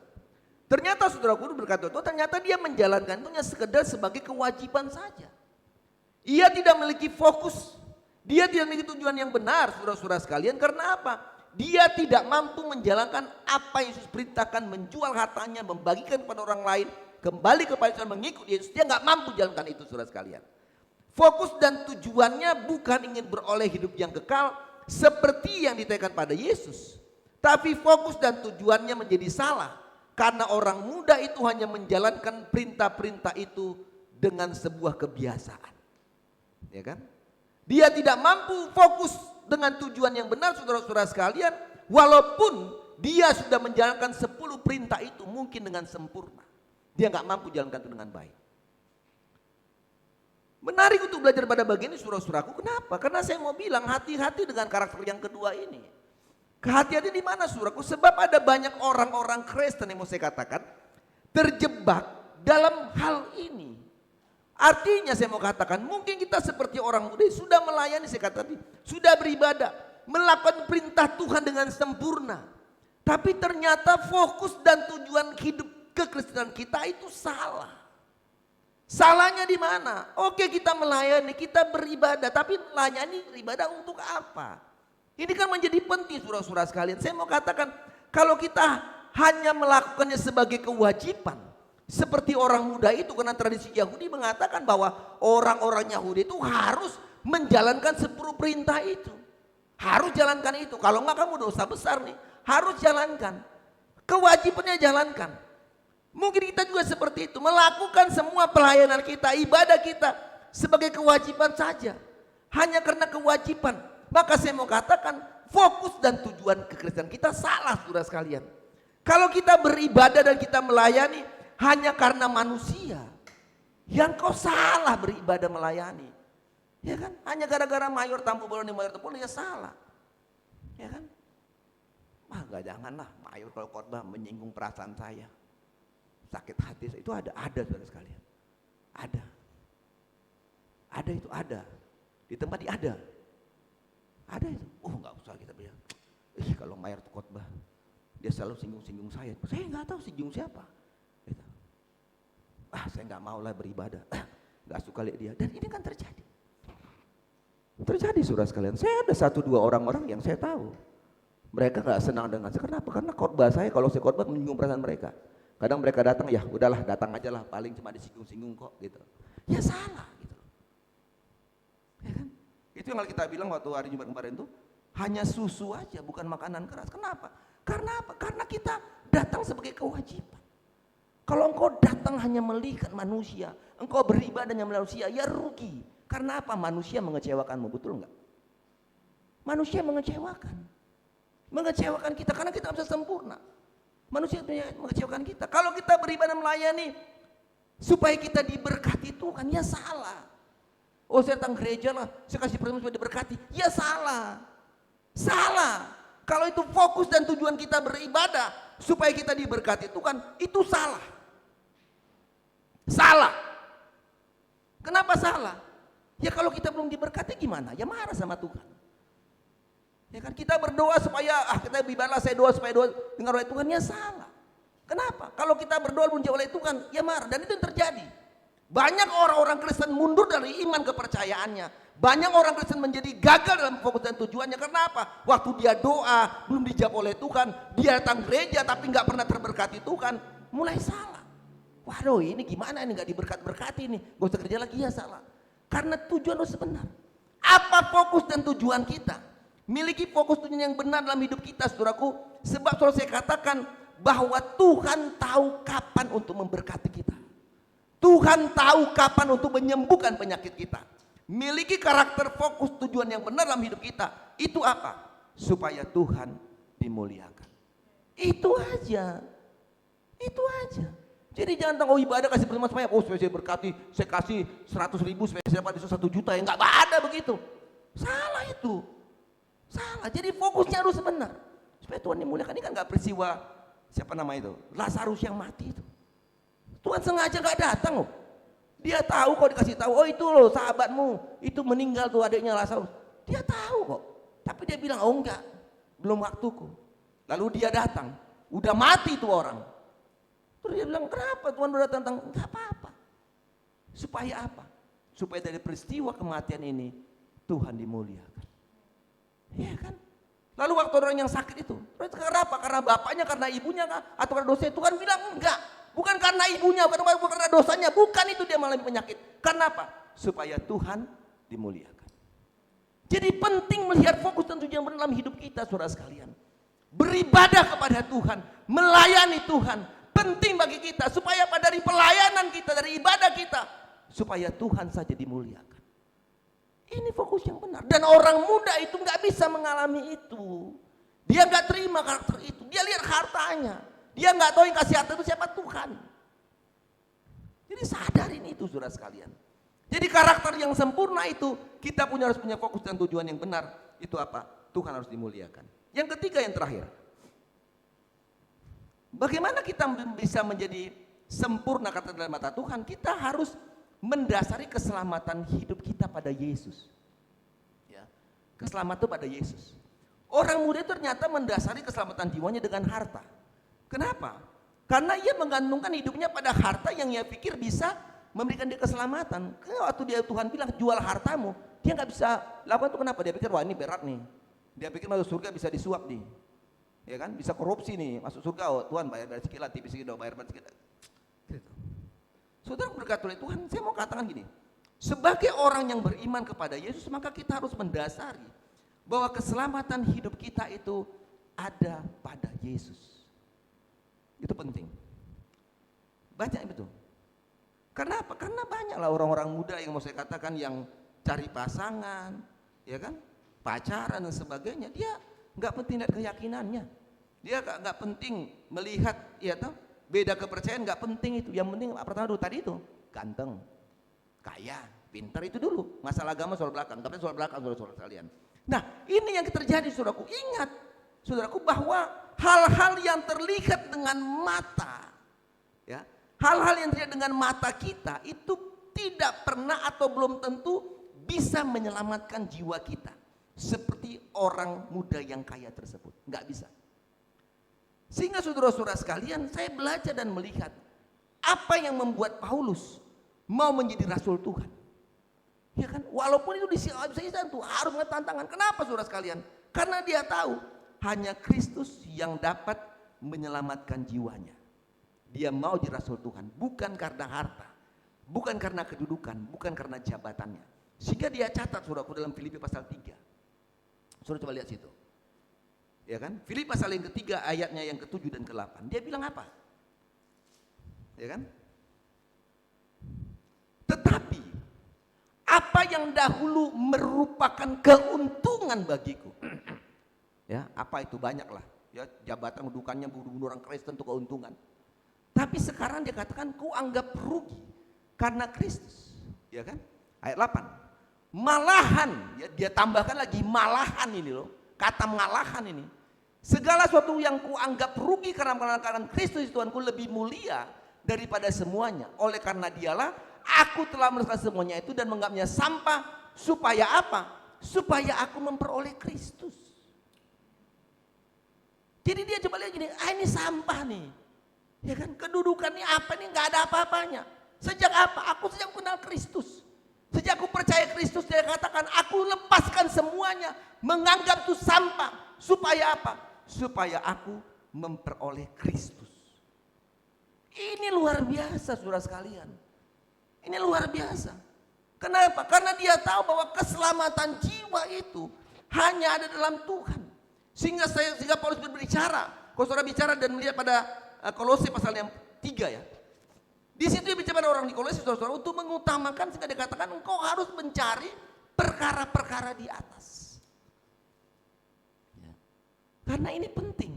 Ternyata saudara guru berkata itu ternyata dia menjalankan itu hanya sekedar sebagai kewajiban saja. Ia tidak memiliki fokus. Dia tidak memiliki tujuan yang benar saudara-saudara sekalian. Karena apa? Dia tidak mampu menjalankan apa yang Yesus perintahkan, menjual hartanya, membagikan kepada orang lain, kembali kepada Yesus, mengikut Yesus. Dia nggak mampu jalankan itu saudara sekalian. Fokus dan tujuannya bukan ingin beroleh hidup yang kekal seperti yang ditekan pada Yesus. Tapi fokus dan tujuannya menjadi salah. Karena orang muda itu hanya menjalankan perintah-perintah itu dengan sebuah kebiasaan. Ya kan? Dia tidak mampu fokus dengan tujuan yang benar saudara-saudara sekalian. Walaupun dia sudah menjalankan 10 perintah itu mungkin dengan sempurna. Dia nggak mampu jalankan itu dengan baik. Menarik untuk belajar pada bagian ini saudara-saudaraku. Kenapa? Karena saya mau bilang hati-hati dengan karakter yang kedua ini. Kehati-hati di mana saudaraku? Sebab ada banyak orang-orang Kristen yang mau saya katakan terjebak dalam hal ini. Artinya saya mau katakan, mungkin kita seperti orang muda sudah melayani, saya kata tadi, sudah beribadah, melakukan perintah Tuhan dengan sempurna. Tapi ternyata fokus dan tujuan hidup kekristenan kita itu salah. Salahnya di mana? Oke, kita melayani, kita beribadah, tapi melayani beribadah untuk apa? Ini kan menjadi penting saudara-saudara sekalian. Saya mau katakan, kalau kita hanya melakukannya sebagai kewajiban, seperti orang muda itu, karena tradisi Yahudi mengatakan bahwa orang-orang Yahudi itu harus menjalankan 10 perintah itu. Harus jalankan itu, kalau enggak kamu dosa besar nih. Harus jalankan, kewajibannya jalankan. Mungkin kita juga seperti itu, melakukan semua pelayanan kita, ibadah kita sebagai kewajiban saja. Hanya karena kewajiban, maka saya mau katakan fokus dan tujuan kekristenan kita salah saudara sekalian. Kalau kita beribadah dan kita melayani hanya karena manusia, yang kau salah beribadah melayani. Ya kan? Hanya gara-gara mayor tampu bolong ya salah. Ya kan? Enggak, janganlah mayor kalau khotbah menyinggung perasaan saya. Sakit hati itu ada saudara sekalian. Ada itu ada. Di tempat ada. Ada itu. Enggak usah kita bilang. Kalau mayor khotbah dia selalu singgung-singgung saya. Saya enggak tahu singgung siapa. Gitu. Saya enggak mau lah beribadah. Enggak suka lihat dia. Dan ini kan terjadi. Terjadi saudara sekalian. Saya ada 1-2 orang-orang yang saya tahu. Mereka nggak senang dengan saya. Kenapa? Karena khotbah saya, kalau saya khotbah menyinggung perasaan mereka. Kadang mereka datang, ya udahlah datang aja lah, paling cuma disinggung-singgung kok gitu. Ya salah gitu. Ya kan? Itu yang kita bilang waktu hari Jumat kemarin tuh, hanya susu aja, bukan makanan keras. Kenapa? Karena apa? Karena kita datang sebagai kewajiban. Kalau engkau datang hanya melihat manusia, engkau beribadah hanya manusia, ya rugi. Karena apa? Manusia mengecewakanmu, betul enggak? Manusia mengecewakan kita karena kita bisa sempurna. Manusia mengecewakan kita. Kalau kita beribadah melayani supaya kita diberkati Tuhan, ya salah. Oh, saya datang gereja lah, saya kasih persembahan supaya diberkati, ya salah. Salah. Kalau itu fokus dan tujuan kita beribadah supaya kita diberkati Tuhan, itu salah. Salah. Kenapa salah? Ya kalau kita belum diberkati gimana? Ya marah sama Tuhan. Ya kan, kita berdoa supaya kita beribadah, saya doa supaya doa dengar oleh Tuhan, ya salah. Kenapa? Kalau kita berdoa belum dijawab oleh Tuhan, ya marah. Dan itu yang terjadi. Banyak orang-orang Kristen mundur dari iman kepercayaannya. Banyak orang Kristen menjadi gagal dalam fokus dan tujuannya. Karena apa? Waktu dia doa belum dijawab oleh Tuhan, dia datang gereja tapi nggak pernah terberkati Tuhan, mulai salah. Waduh, ini gimana ini, nggak diberkati nih, gak usah kerja lagi, ya salah. Karena tujuan harus benar. Apa fokus dan tujuan kita? Miliki fokus tujuan yang benar dalam hidup kita, saudaraku. Sebab kalau saya katakan bahwa Tuhan tahu kapan untuk memberkati kita. Tuhan tahu kapan untuk menyembuhkan penyakit kita. Miliki karakter fokus tujuan yang benar dalam hidup kita. Itu apa? Supaya Tuhan dimuliakan. Itu aja. Itu aja. Jadi jangan tahu ibadah kasih persembahan supaya supaya saya berkati, saya kasih 100.000 supaya saya dapat 1 juta. Ya enggak ada begitu. Salah itu. Salah, jadi fokusnya harus benar supaya Tuhan dimuliakan. Ini kan gak peristiwa siapa nama itu, Lazarus yang mati itu. Tuhan sengaja gak datang loh. Dia tahu kok, dikasih tahu, oh itu loh sahabatmu itu meninggal tuh, adiknya Lazarus. Dia tahu kok, tapi dia bilang oh enggak, belum waktuku. Lalu dia datang, udah mati tuh orang. Terus dia bilang kenapa Tuhan udah datang? Enggak apa-apa. Supaya apa? Supaya dari peristiwa kematian ini Tuhan dimuliakan. Ya kan? Lalu waktu orang yang sakit itu, kenapa? Karena bapaknya, karena ibunya kah? Atau karena dosanya? Tuhan bilang enggak. Bukan karena ibunya, bukan karena dosanya. Bukan itu dia mengalami penyakit. Karena apa? Supaya Tuhan dimuliakan. Jadi penting melihat fokus dan tujuan benar dalam hidup kita, saudara sekalian. Beribadah kepada Tuhan, melayani Tuhan. Penting bagi kita supaya dari pelayanan kita, dari ibadah kita, supaya Tuhan saja dimuliakan. Ini fokus yang benar. Dan orang muda itu nggak bisa mengalami itu. Dia nggak terima karakter itu. Dia lihat hartanya. Dia nggak tahu yang kasih harta itu siapa, Tuhan. Jadi sadarin itu saudara sekalian. Jadi karakter yang sempurna itu kita harus punya fokus dan tujuan yang benar. Itu apa? Tuhan harus dimuliakan. Yang ketiga, yang terakhir. Bagaimana kita bisa menjadi sempurna kata dalam mata Tuhan? Kita harus mendasari keselamatan hidup kita pada Yesus. Ya, keselamatan pada Yesus. Orang muda itu ternyata mendasari keselamatan jiwanya dengan harta. Kenapa? Karena ia menggantungkan hidupnya pada harta yang ia pikir bisa memberikan dia keselamatan. Karena waktu dia Tuhan bilang jual hartamu, dia nggak bisa lakukan itu. Kenapa? Dia pikir wah ini berat nih. Dia pikir masuk surga bisa disuap nih, ya kan? Bisa korupsi nih, masuk surga. Oh Tuhan bayar sedikit lah, tipis sedikit, bayar sedikit. Gitu. Saudara berkata oleh Tuhan, saya mau katakan gini, sebagai orang yang beriman kepada Yesus, maka kita harus mendasari bahwa keselamatan hidup kita itu ada pada Yesus. Itu penting. Banyak betul. Karena apa? Karena banyaklah orang-orang muda yang mau saya katakan yang cari pasangan, ya kan? Pacaran dan sebagainya, dia nggak penting lihat keyakinannya, dia nggak penting melihat, ya toh, beda kepercayaan nggak penting itu. Yang penting pertama dulu tadi itu ganteng, kaya, pintar, itu dulu. Masalah agama soal belakang, tapi soal belakang saudara sekalian. Nah ini yang terjadi saudaraku. Ingat saudaraku bahwa hal-hal yang terlihat dengan mata, ya, hal-hal yang terlihat dengan mata kita itu tidak pernah atau belum tentu bisa menyelamatkan jiwa kita. Seperti orang muda yang kaya tersebut, nggak bisa. Sehingga saudara-saudara sekalian, saya belajar dan melihat apa yang membuat Paulus mau menjadi rasul Tuhan. Ya kan, walaupun itu bisa tuh harus tantangan. Kenapa saudara sekalian? Karena dia tahu hanya Kristus yang dapat menyelamatkan jiwanya. Dia mau jadi rasul Tuhan, bukan karena harta, bukan karena kedudukan, bukan karena jabatannya. Sehingga dia catat saudaraku dalam Filipi pasal 3. Saudara coba lihat situ, ya kan? Filipi pasal yang ketiga ayatnya yang ke-7 dan ke-8. Dia bilang apa? Ya kan? Tetapi apa yang dahulu merupakan keuntungan bagiku, ya apa itu banyaklah, ya jabatan kedudukannya bunuh orang Kristen itu keuntungan. Tapi sekarang dia katakan ku anggap rugi karena Kristus, ya kan? Ayat 8. Malahan, ya, dia tambahkan lagi malahan ini loh, kata malahan ini. Segala sesuatu yang kuanggap rugi karena mengenalkan Kristus Tuhanku lebih mulia daripada semuanya. Oleh karena dialah aku telah merasakan semuanya itu dan menganggapnya sampah. Supaya apa? Supaya aku memperoleh Kristus. Jadi dia coba lihat gini, ini sampah nih, ya kan? Kedudukannya apa nih? Nggak ada apa-apanya. Sejak apa? Aku sejak kenal Kristus. Sejak aku percaya Kristus, dia katakan aku lepaskan semuanya, menganggap itu sampah. Supaya apa? Supaya aku memperoleh Kristus. Ini luar biasa saudara sekalian. Ini luar biasa. Kenapa? Karena dia tahu bahwa keselamatan jiwa itu hanya ada dalam Tuhan. Sehingga Paulus berbicara. Kalau saudara bicara dan melihat pada Kolose pasal yang 3 ya. Di situ dia bicara pada orang di Kolose saudara untuk mengutamakan, sehingga dikatakan engkau harus mencari perkara-perkara di atas. Ya. Karena ini penting.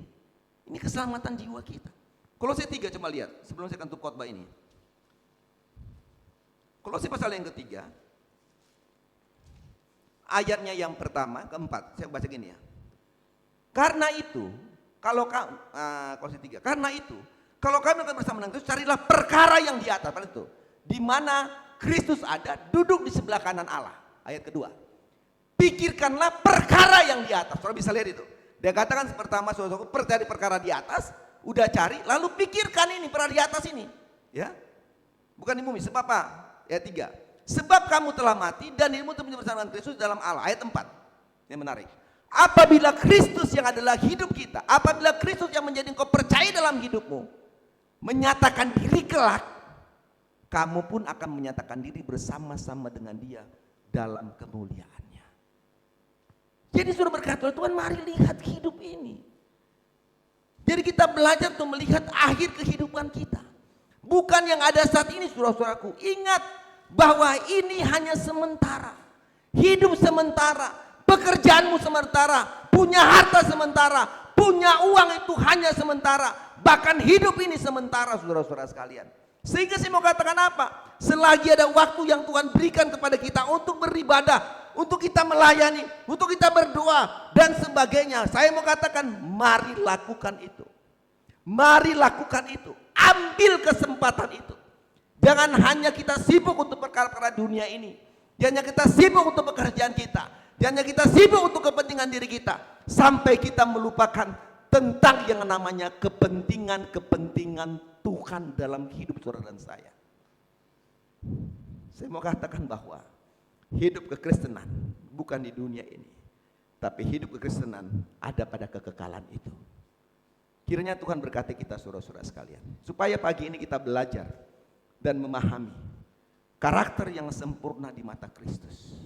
Ini keselamatan jiwa kita. Kolose 3 coba lihat sebelum saya akan tutup khotbah ini. Kolose pasal yang ketiga, ayatnya yang pertama, keempat, saya baca gini ya. Karena itu, Kolose 3, karena itu, kalau kami akan bersama dengan Kristus, carilah perkara yang di atas, itu, di mana Kristus ada, duduk di sebelah kanan Allah. Ayat kedua, pikirkanlah perkara yang di atas. Saudara bisa lihat itu. Dia katakan pertama, saudara, cari perkara di atas, udah cari, lalu pikirkan ini perkara di atas ini, ya, bukan di bumi. Sebab apa? Ayat 3, sebab kamu telah mati dan dirimu telah bersama dengan Kristus dalam Allah. Ayat 4, yang menarik. Apabila Kristus yang adalah hidup kita, apabila Kristus yang menjadi engkau percaya dalam hidupmu, menyatakan diri kelak, kamu pun akan menyatakan diri bersama-sama dengan dia dalam kemuliaannya. Jadi sudah berkata Tuhan, mari lihat hidup ini. Jadi kita belajar untuk melihat akhir kehidupan kita. Bukan yang ada saat ini saudara-saudaraku. Ingat bahwa ini hanya sementara. Hidup sementara, pekerjaanmu sementara, punya harta sementara, punya uang itu hanya sementara. Bahkan hidup ini sementara saudara-saudara sekalian. Sehingga saya mau katakan apa? Selagi ada waktu yang Tuhan berikan kepada kita untuk beribadah, untuk kita melayani, untuk kita berdoa dan sebagainya, saya mau katakan mari lakukan itu. Mari lakukan itu. Ambil kesempatan itu. Jangan hanya kita sibuk untuk perkara-perkara dunia ini. Jangan hanya kita sibuk untuk pekerjaan kita. Jangan hanya kita sibuk untuk kepentingan diri kita. Sampai kita melupakan tentang yang namanya kepentingan Tuhan dalam hidup saudara dan saya. Saya mau katakan bahwa hidup kekristenan bukan di dunia ini, tapi hidup kekristenan ada pada kekekalan itu. Kiranya Tuhan berkati kita saudara-saudara sekalian, supaya pagi ini kita belajar dan memahami karakter yang sempurna di mata Kristus.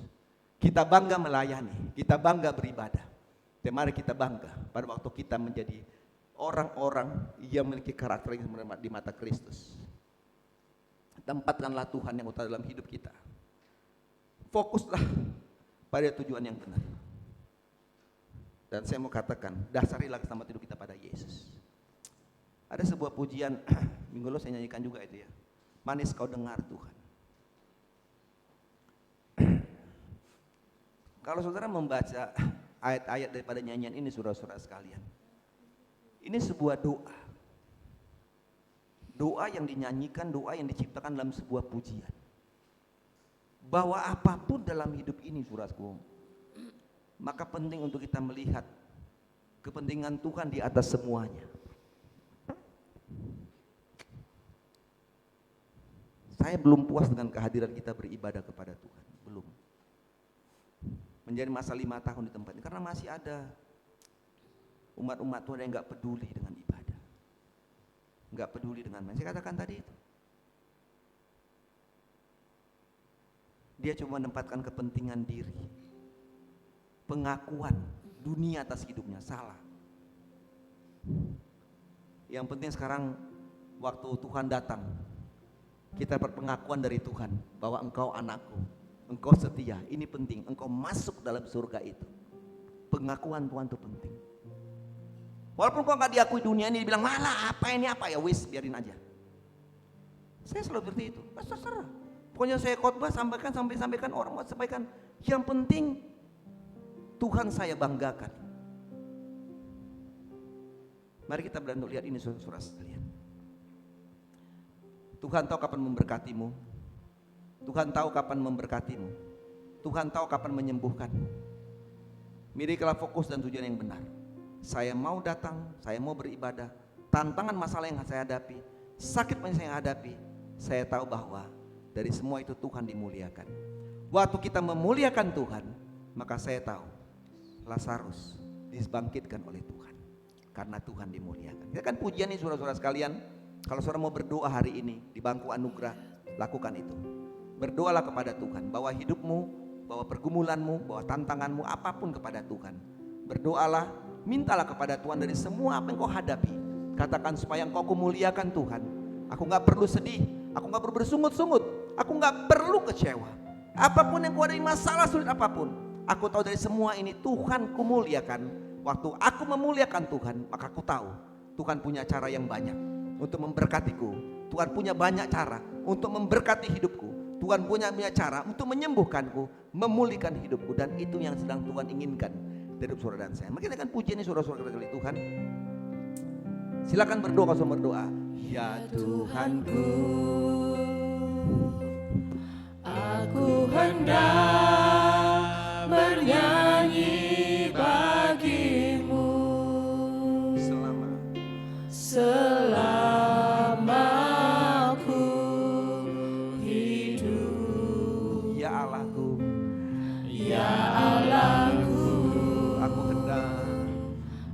Kita bangga melayani, kita bangga beribadah. Dan mari kita bangga pada waktu kita menjadi orang-orang yang memiliki karakter yang sempurna di mata Kristus. Tempatkanlah Tuhan yang utama dalam hidup kita. Fokuslah pada tujuan yang benar. Dan saya mau katakan, dasarilah keselamatan hidup kita pada Yesus. Ada sebuah pujian, minggu lalu saya nyanyikan juga itu ya. Manis kau dengar Tuhan. Kalau saudara membaca ayat-ayat daripada nyanyian ini saudara-saudara sekalian, ini sebuah doa. Doa yang dinyanyikan, doa yang diciptakan dalam sebuah pujian. Bahwa apapun dalam hidup ini saudaraku, maka penting untuk kita melihat kepentingan Tuhan di atas semuanya. Saya belum puas dengan kehadiran kita beribadah kepada Tuhan, belum. Menjadi masa 5 tahun di tempat ini, karena masih ada umat-umat Tuhan yang gak peduli dengan ibadah, gak peduli dengan main. Saya katakan tadi itu, dia cuma menempatkan kepentingan diri, pengakuan dunia atas hidupnya. Salah. Yang penting sekarang waktu Tuhan datang, kita berpengakuan dari Tuhan bahwa engkau anakku, engkau setia. Ini penting, engkau masuk dalam surga itu. Pengakuan Tuhan itu penting. Walaupun kau gak diakui dunia ini, dibilang malah apa ini apa ya, wis biarin aja. Saya selalu seperti itu, terserah. Pokoknya saya khotbah sampaikan orang mau sampaikan. Yang penting Tuhan saya banggakan. Mari kita berani lihat ini saudara sekalian. Tuhan tahu kapan memberkatimu. Tuhan tahu kapan memberkatimu. Tuhan tahu kapan menyembuhkanmu. Milikilah fokus dan tujuan yang benar. Saya mau datang, saya mau beribadah. Tantangan masalah yang saya hadapi, sakit yang saya hadapi, saya tahu bahwa dari semua itu Tuhan dimuliakan. Waktu kita memuliakan Tuhan, maka saya tahu Lazarus dibangkitkan oleh Tuhan karena Tuhan dimuliakan. Kita kan pujian ini saudara-saudara sekalian. Kalau saudara mau berdoa hari ini di bangku anugerah, lakukan itu. Berdoalah kepada Tuhan, bawa hidupmu, bawa pergumulanmu, bawa tantanganmu, apapun kepada Tuhan. Berdoalah, mintalah kepada Tuhan dari semua apa yang kau hadapi. Katakan supaya engkau kumuliakan Tuhan. Aku gak perlu sedih, aku gak perlu bersungut-sungut, aku gak perlu kecewa. Apapun yang kau ada, masalah sulit apapun, aku tahu dari semua ini Tuhan kumuliakan. Waktu aku memuliakan Tuhan, maka aku tahu Tuhan punya cara yang banyak untuk memberkatiku. Tuhan punya banyak cara untuk memberkati hidupku. Tuhan punya banyak cara untuk menyembuhkanku, memulihkan hidupku. Dan itu yang sedang Tuhan inginkan dari hidup saudara dan saya. Mungkin akan pujian ini saudara-saudara kali Tuhan. Silakan berdoa kalau berdoa. Ya Tuhanku, aku hendak bernyanyi bagimu selama aku hidup. Ya Allahku, Ya Allahku,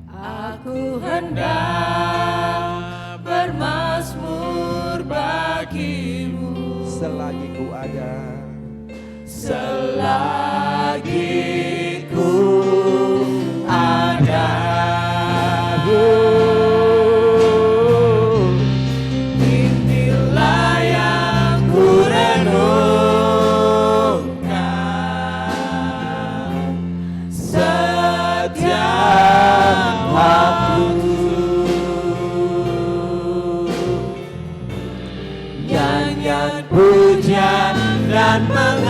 aku hendak bermazmur bagimu selagi ku ada, selagi ku ada. Inilah yang ku renungkan setiap waktu. Nyanyian pujian dan pengagungan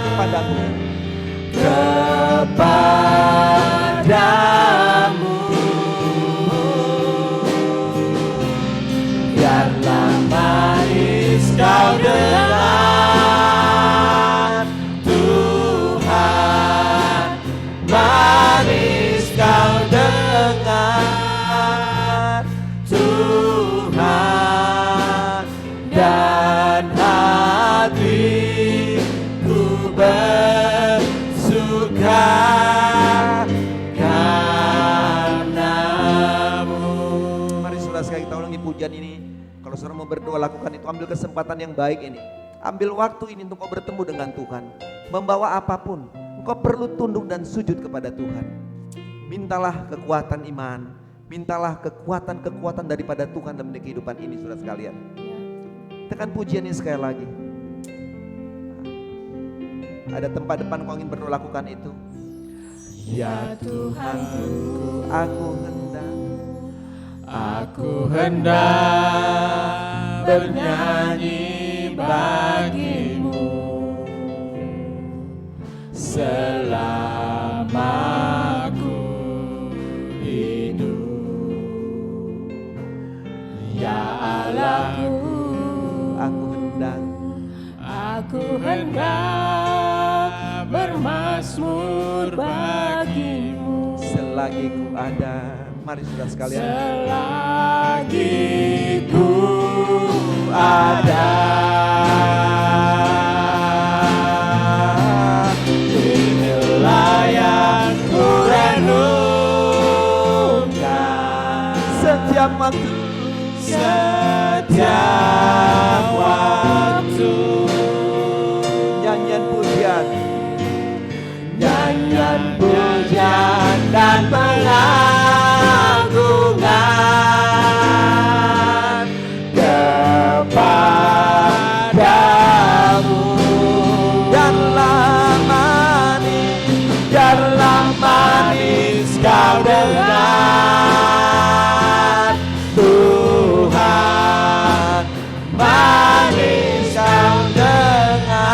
kepadamu, kepadamu pujian ini, kalau saudara mau berdoa lakukan itu, ambil kesempatan yang baik ini. Ambil waktu ini untuk kau bertemu dengan Tuhan. Membawa apapun, kau perlu tunduk dan sujud kepada Tuhan. Mintalah kekuatan iman, mintalah kekuatan daripada Tuhan dalam kehidupan ini, saudara sekalian. Tekan pujian ini sekali lagi. Ada tempat depan kau ingin berdoa, lakukan itu. Ya Tuhanku, aku hendak aku hendak bernyanyi bagimu selama aku hidup. Ya Allahku, aku hendak bermazmur bagimu selagi ku ada. Mari saudara sekalian. Selagi ku ada, inilah yang ku renungkan Setiap waktu, nyanyian pujian dan pengagungan kepadamu. Biarlah manis kau dengar Tuhan, manis kau dengar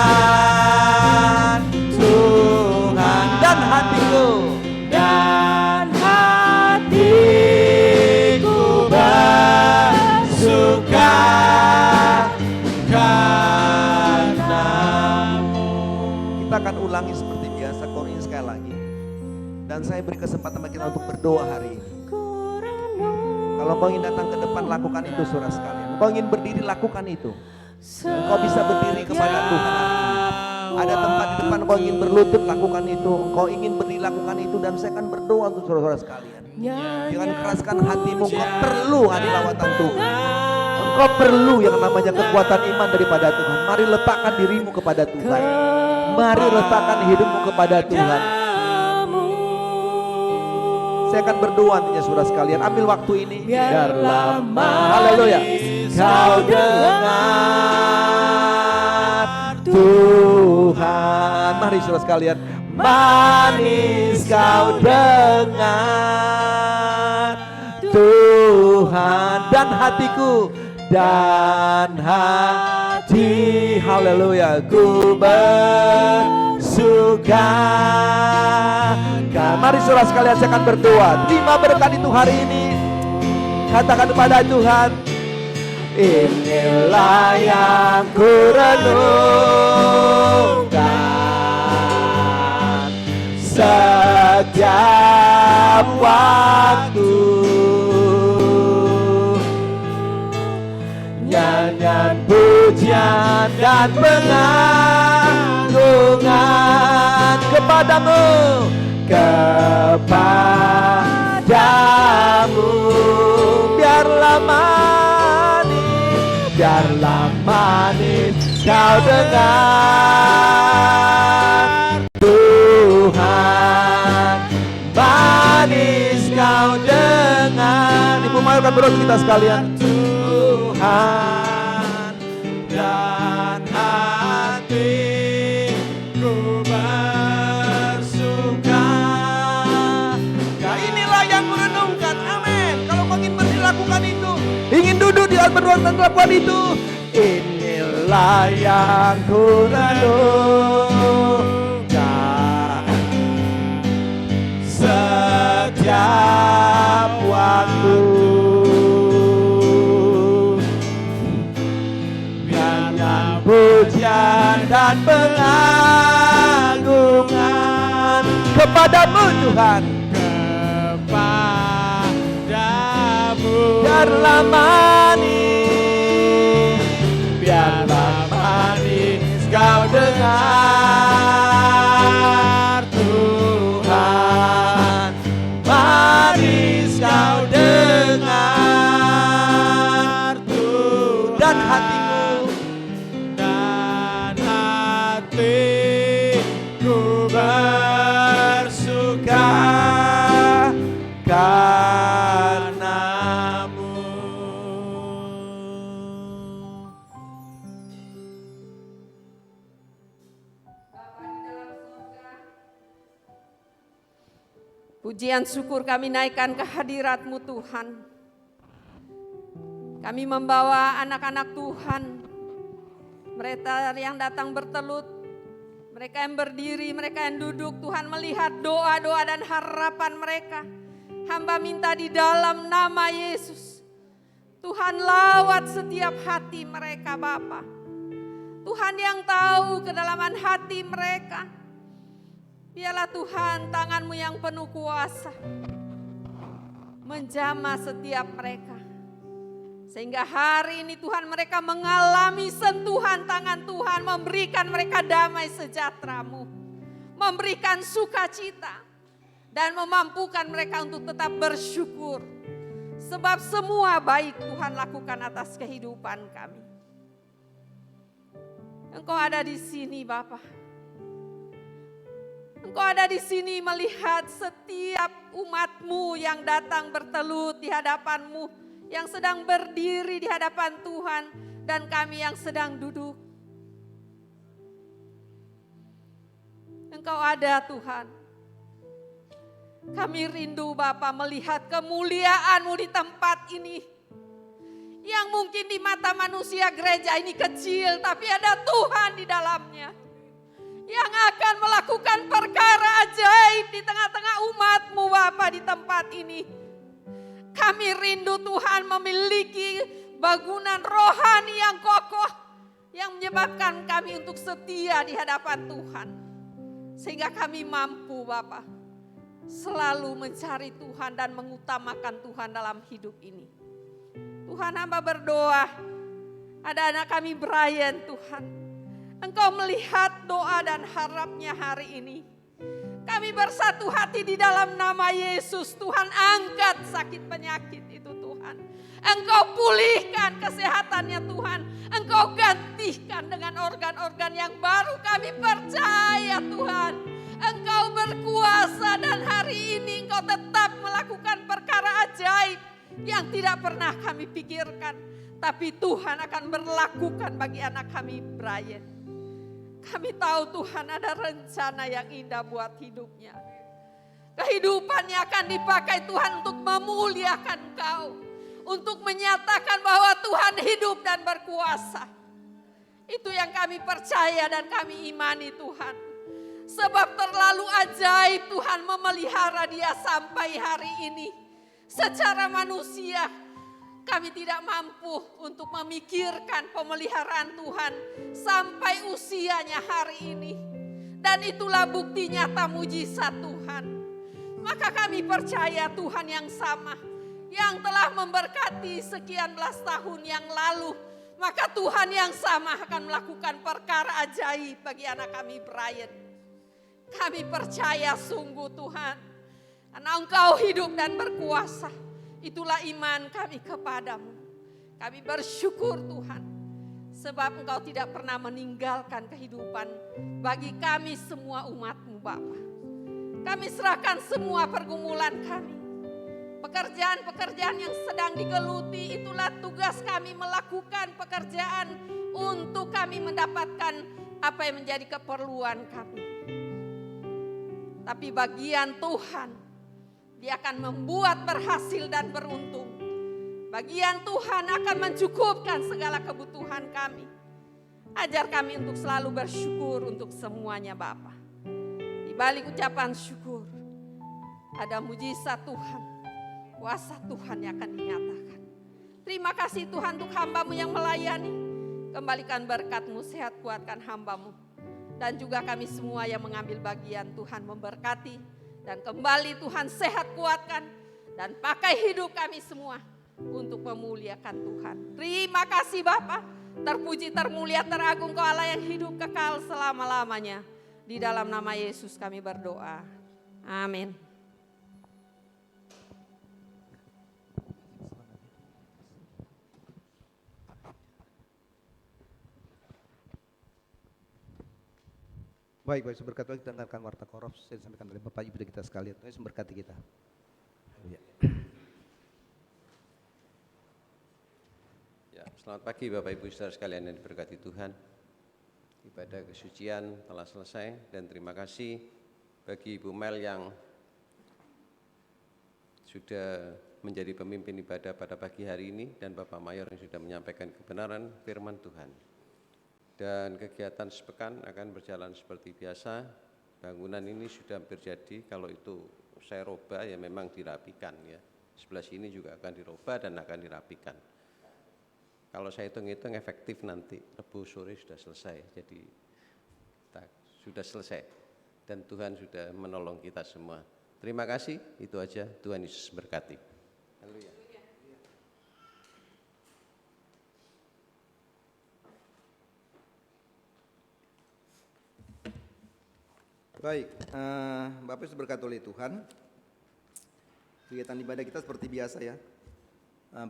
Tuhan, dan hatiku bersuka karenamu. Kita akan ulangi seperti biasa, kau ini sekali lagi. Dan saya beri kesempatan bagi kita untuk berdoa hari ini. Kalau kau ingin datang ke depan, lakukan itu saudara sekalian. Kau ingin berdiri, lakukan itu. Kau bisa berdiri kepada Tuhan hari ini. Ada tempat di depan kau ingin berlutut, lakukan itu. Kau ingin berdiri, lakukan itu. Dan saya akan berdoa untuk saudara-saudara sekalian. Jangan keraskan hatimu, kau perlu ada lawatan Tuhan. Engkau perlu yang namanya kekuatan iman daripada Tuhan. Mari letakkan dirimu kepada Tuhan. Mari letakkan hidupmu kepada Tuhan. Saya akan berdoa nantinya saudara sekalian. Ambil waktu ini. Biarlah Haleluya. Kau dengar Tuhan. Mari saudara sekalian. Manis kau dengar Tuhan, dan hatiku haleluya, ku bersuka. Mari saudara sekalian, saya akan berdoa. Terima berkat itu hari ini. Katakan kepada Tuhan, inilah yang ku renungkan setiap waktu. Nyanyian pujian dan pengagungan kepadamu, biarlah manis kau dengar Tuhan, manis kau dengar. Ibu mayurkan berdoa kita sekalian. Tuhan, dan hatiku bersuka. Nah, inilah yang merenungkan. Amin. Kalau kau ingin berdiri, lakukan itu. Ingin duduk di atas berdoa dan lakukan itu. Inilah yang ku renungkan setiap waktu. Pujian dan pengagungan kepadamu Tuhan, biarlah manis kau dengar Tuhan, manis kau dengar Pujian syukur kami naikkan ke hadirat-Mu Tuhan. Kami membawa anak-anak Tuhan, mereka yang datang bertelut, mereka yang berdiri, mereka yang duduk, Tuhan melihat doa-doa dan harapan mereka. Hamba minta di dalam nama Yesus, Tuhan lawat setiap hati mereka Bapa. Tuhan yang tahu kedalaman hati mereka. Biarlah Tuhan tangan-Mu yang penuh kuasa menjamah setiap mereka. Sehingga hari ini Tuhan mereka mengalami sentuhan tangan Tuhan, memberikan mereka damai sejahtera-Mu, memberikan sukacita, dan memampukan mereka untuk tetap bersyukur. Sebab semua baik Tuhan lakukan atas kehidupan kami. Engkau ada di sini Bapa. Engkau ada di sini melihat setiap umat-Mu yang datang bertelut di hadapan-Mu, yang sedang berdiri di hadapan Tuhan, dan kami yang sedang duduk. Engkau ada Tuhan. Kami rindu Bapa melihat kemuliaan-Mu di tempat ini. Yang mungkin di mata manusia gereja ini kecil, tapi ada Tuhan di dalamnya. Yang akan melakukan perkara ajaib di tengah-tengah umat-Mu Bapa di tempat ini. Kami rindu Tuhan memiliki bangunan rohani yang kokoh, yang menyebabkan kami untuk setia di hadapan Tuhan. Sehingga kami mampu Bapa selalu mencari Tuhan dan mengutamakan Tuhan dalam hidup ini. Tuhan, hamba berdoa, ada anak kami Brian Tuhan. Engkau melihat doa dan harapnya hari ini. Kami bersatu hati di dalam nama Yesus. Tuhan, angkat sakit penyakit itu Tuhan. Engkau pulihkan kesehatannya Tuhan. Engkau gantikan dengan organ-organ yang baru. Kami percaya Tuhan, Engkau berkuasa dan hari ini Engkau tetap melakukan perkara ajaib yang tidak pernah kami pikirkan. Tapi Tuhan akan berlakukan bagi anak kami Brian. Kami tahu Tuhan ada rencana yang indah buat hidupnya. Kehidupannya akan dipakai Tuhan untuk memuliakan Engkau. Untuk menyatakan bahwa Tuhan hidup dan berkuasa. Itu yang kami percaya dan kami imani Tuhan. Sebab terlalu ajaib Tuhan memelihara dia sampai hari ini. Secara manusia kami tidak mampu untuk memikirkan pemeliharaan Tuhan sampai usianya hari ini. Dan itulah bukti nyata mujizat Tuhan. Maka kami percaya Tuhan yang sama, yang telah memberkati sekian belas tahun yang lalu. Maka Tuhan yang sama akan melakukan perkara ajaib bagi anak kami Brian. Kami percaya sungguh Tuhan, karena Engkau hidup dan berkuasa. Itulah iman kami kepadamu. Kami bersyukur Tuhan, sebab Engkau tidak pernah meninggalkan kehidupan bagi kami semua umat-Mu Bapa. Kami serahkan semua pergumulan kami. Pekerjaan-pekerjaan yang sedang digeluti, itulah tugas kami melakukan pekerjaan untuk kami mendapatkan apa yang menjadi keperluan kami. Tapi bagian Tuhan, Dia akan membuat berhasil dan beruntung. Bagian Tuhan akan mencukupkan segala kebutuhan kami. Ajar kami untuk selalu bersyukur untuk semuanya Bapa. Di balik ucapan syukur, ada mujizat Tuhan, kuasa Tuhan yang akan dinyatakan. Terima kasih Tuhan untuk hamba-Mu yang melayani. Kembalikan berkat-Mu, sehat kuatkan hamba-Mu. Dan juga kami semua yang mengambil bagian, Tuhan memberkati. Dan kembali Tuhan sehat kuatkan dan pakai hidup kami semua untuk memuliakan Tuhan. Terima kasih Bapa, terpuji, termulia, teragung Kau Allah yang hidup kekal selama-lamanya. Di dalam nama Yesus kami berdoa. Amin. Baik, berkat Tuhan kita dengarkan warta koros yang disampaikan oleh Bapak Ibu kita sekalian. Tuhan Yesus memberkati kita. Ya, selamat pagi Bapak Ibu Saudara sekalian yang diberkati Tuhan. Ibadah kesucian telah selesai dan terima kasih bagi Ibu Mel yang sudah menjadi pemimpin ibadah pada pagi hari ini, dan Bapak Mayor yang sudah menyampaikan kebenaran firman Tuhan. Dan kegiatan sepekan akan berjalan seperti biasa. Bangunan ini sudah hampir jadi, kalau itu saya roba ya memang dirapikan ya. Sebelah sini juga akan diroba dan akan dirapikan. Kalau saya hitung-hitung efektif nanti Rebu sore sudah selesai, jadi sudah selesai dan Tuhan sudah menolong kita semua. Terima kasih, itu aja. Tuhan Yesus berkati. Haleluya. Baik, Bapak Ibu berkati oleh Tuhan. Kegiatan ibadah kita seperti biasa ya,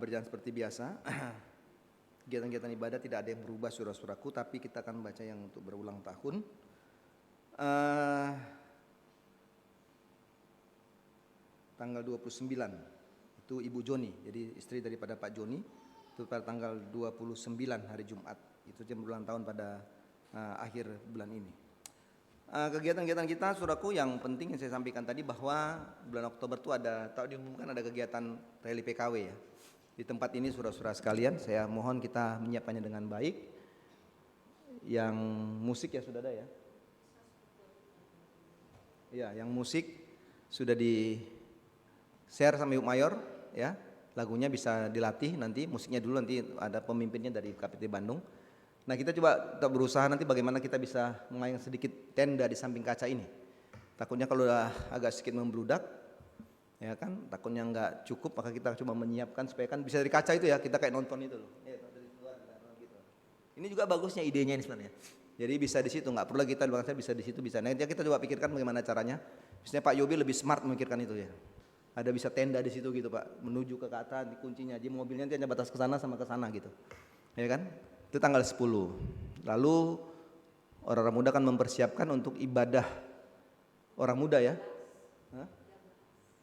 berjalan seperti biasa. Kegiatan-kegiatan ibadah tidak ada yang berubah saudara-saudaraku, tapi kita akan baca yang untuk berulang tahun. Tanggal 29 itu Ibu Joni, jadi istri daripada Pak Joni, itu pada tanggal 29 hari Jumat, itu jam berulang tahun pada akhir bulan ini. Kegiatan-kegiatan kita saudaraku, yang penting yang saya sampaikan tadi bahwa bulan Oktober itu ada, tahu diumumkan ada kegiatan rally PKW ya. Di tempat ini saudara-saudara sekalian, saya mohon kita menyiapkannya dengan baik. Yang musik ya sudah ada ya. Ya, yang musik sudah di share sama Ibu Mayor ya. Lagunya bisa dilatih nanti, musiknya dulu, nanti ada pemimpinnya dari KPT Bandung. Nah, kita coba berusaha nanti bagaimana kita bisa mengayang sedikit tenda di samping kaca ini. Takutnya kalau udah agak sedikit membludak, ya kan, takutnya nggak cukup, maka kita coba menyiapkan supaya kan bisa dari kaca itu ya, kita kayak nonton itu loh. Ya, dari luar gitu. Ini juga bagusnya idenya ini sebenarnya. Jadi bisa di situ, nggak perlu kita bilang saya bisa di situ, bisa. Nah, kita coba pikirkan bagaimana caranya. Misalnya Pak Yobi lebih smart memikirkan itu ya. Ada bisa tenda di situ gitu Pak, menuju ke atas, di kuncinya aja mobilnya nanti hanya batas ke sana sama ke sana gitu. Ya kan? Itu tanggal 10. Lalu orang-orang muda kan mempersiapkan untuk ibadah orang muda ya.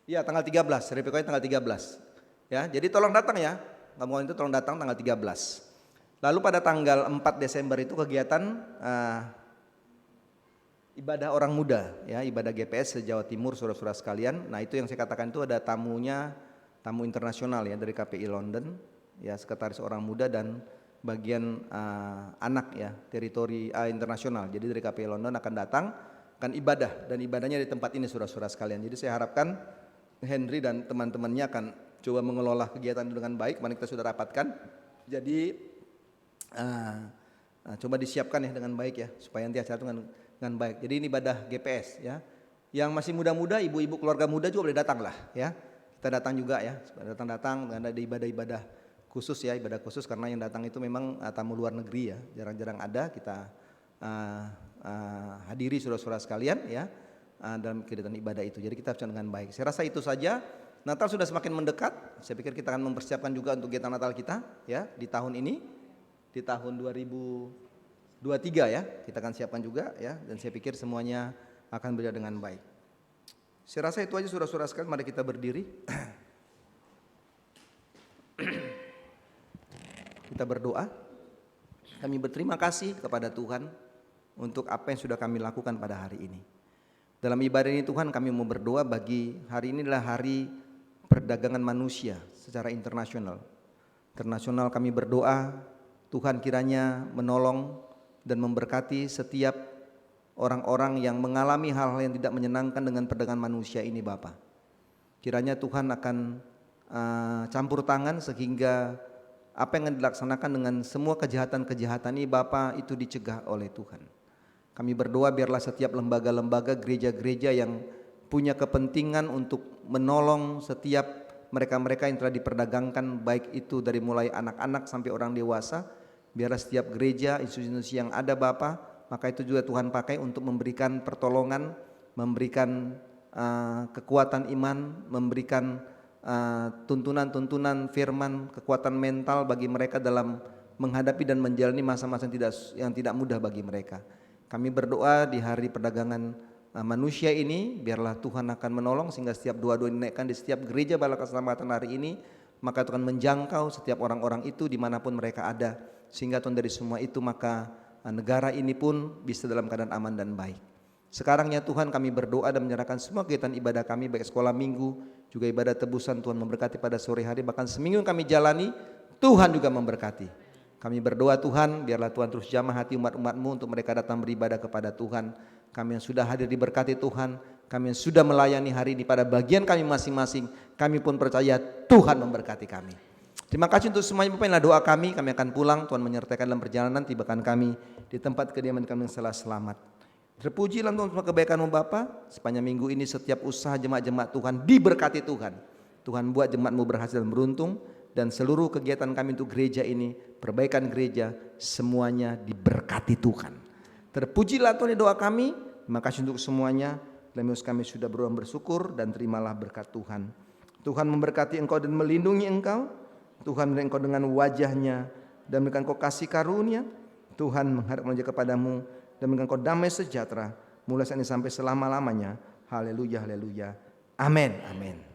Iya, tanggal 13, RPK tanggal 13. Ya, jadi tolong datang ya. Ngomongin itu tolong datang tanggal 13. Lalu pada tanggal 4 Desember itu kegiatan ibadah orang muda ya, ibadah GPS se-Jawa Timur saudara-saudara sekalian. Nah, itu yang saya katakan itu ada tamunya, tamu internasional ya dari KPI London, ya sekretaris orang muda dan bagian anak ya, teritori internasional. Jadi dari KPI London akan datang, akan ibadah, dan ibadahnya di tempat ini saudara-saudara sekalian. Jadi saya harapkan Henry dan teman-temannya akan coba mengelola kegiatan dengan baik. Mana kita sudah rapatkan. Jadi coba disiapkan ya dengan baik ya, supaya nanti acara itu dengan baik. Jadi ini ibadah GPS ya. Yang masih muda-muda, ibu-ibu keluarga muda juga boleh datang lah ya. Kita datang juga ya, datang-datang, ada ibadah-ibadah khusus ya, ibadah khusus karena yang datang itu memang tamu luar negeri ya, jarang-jarang ada. Kita hadiri saudara-saudara sekalian ya dalam kegiatan ibadah itu. Jadi kita harus dengan baik. Saya rasa itu saja. Natal sudah semakin mendekat. Saya pikir kita akan mempersiapkan juga untuk kegiatan Natal kita ya di tahun ini, di tahun 2023 ya. Kita akan siapkan juga ya, dan saya pikir semuanya akan berjalan dengan baik. Saya rasa itu aja saudara-saudara sekalian. Mari kita berdiri. Kita berdoa. Kami berterima kasih kepada Tuhan untuk apa yang sudah kami lakukan pada hari ini. Dalam ibadah ini Tuhan, kami mau berdoa bagi hari ini adalah hari perdagangan manusia secara internasional. Internasional kami berdoa Tuhan kiranya menolong dan memberkati setiap orang-orang yang mengalami hal-hal yang tidak menyenangkan dengan perdagangan manusia ini Bapa. Kiranya Tuhan akan campur tangan sehingga apa yang dilaksanakan dengan semua kejahatan-kejahatan ini Bapa itu dicegah oleh Tuhan. Kami berdoa biarlah setiap lembaga-lembaga, gereja-gereja yang punya kepentingan untuk menolong setiap mereka-mereka yang telah diperdagangkan, baik itu dari mulai anak-anak sampai orang dewasa, biarlah setiap gereja, institusi yang ada Bapa, maka itu juga Tuhan pakai untuk memberikan pertolongan, memberikan kekuatan iman, memberikan tuntunan-tuntunan firman, kekuatan mental bagi mereka dalam menghadapi dan menjalani masa-masa yang tidak mudah bagi mereka. Kami berdoa di hari perdagangan manusia ini, biarlah Tuhan akan menolong sehingga setiap doa-doa dinaikkan di setiap gereja Bala Keselamatan hari ini, maka Tuhan menjangkau setiap orang-orang itu dimanapun mereka ada, sehingga Tuhan dari semua itu maka negara ini pun bisa dalam keadaan aman dan baik. Sekarang ya Tuhan, kami berdoa dan menyerahkan semua kegiatan ibadah kami, baik sekolah minggu, juga ibadah tebusan. Tuhan memberkati pada sore hari, bahkan seminggu yang kami jalani, Tuhan juga memberkati. Kami berdoa Tuhan, biarlah Tuhan terus jamah hati umat-umat-Mu untuk mereka datang beribadah kepada Tuhan. Kami yang sudah hadir diberkati Tuhan, kami yang sudah melayani hari ini pada bagian kami masing-masing, kami pun percaya Tuhan memberkati kami. Terima kasih untuk semuanya Bapak, inilah doa kami akan pulang, Tuhan menyertakan dalam perjalanan, tibakan kami di tempat kediaman kami yang selamat. Terpujilah Tuhan semua kebaikan-Mu Bapa, sepanjang minggu ini setiap usaha jemaat-jemaat Tuhan diberkati Tuhan. Tuhan buat jemaat-Mu berhasil dan beruntung, dan seluruh kegiatan kami untuk gereja ini, perbaikan gereja, semuanya diberkati Tuhan. Terpujilah Tuhan, doa kami. Terima kasih untuk semuanya. Dalam kami sudah berdoa bersyukur, dan terimalah berkat Tuhan. Tuhan memberkati engkau dan melindungi engkau. Tuhan memberi engkau dengan wajahnya dan memberikan engkau kasih karunia. Tuhan menghadap wajah kepadamu dan memberikan engkau damai sejahtera mulai saat ini sampai selama-lamanya. Haleluya, haleluya. Amin, amin.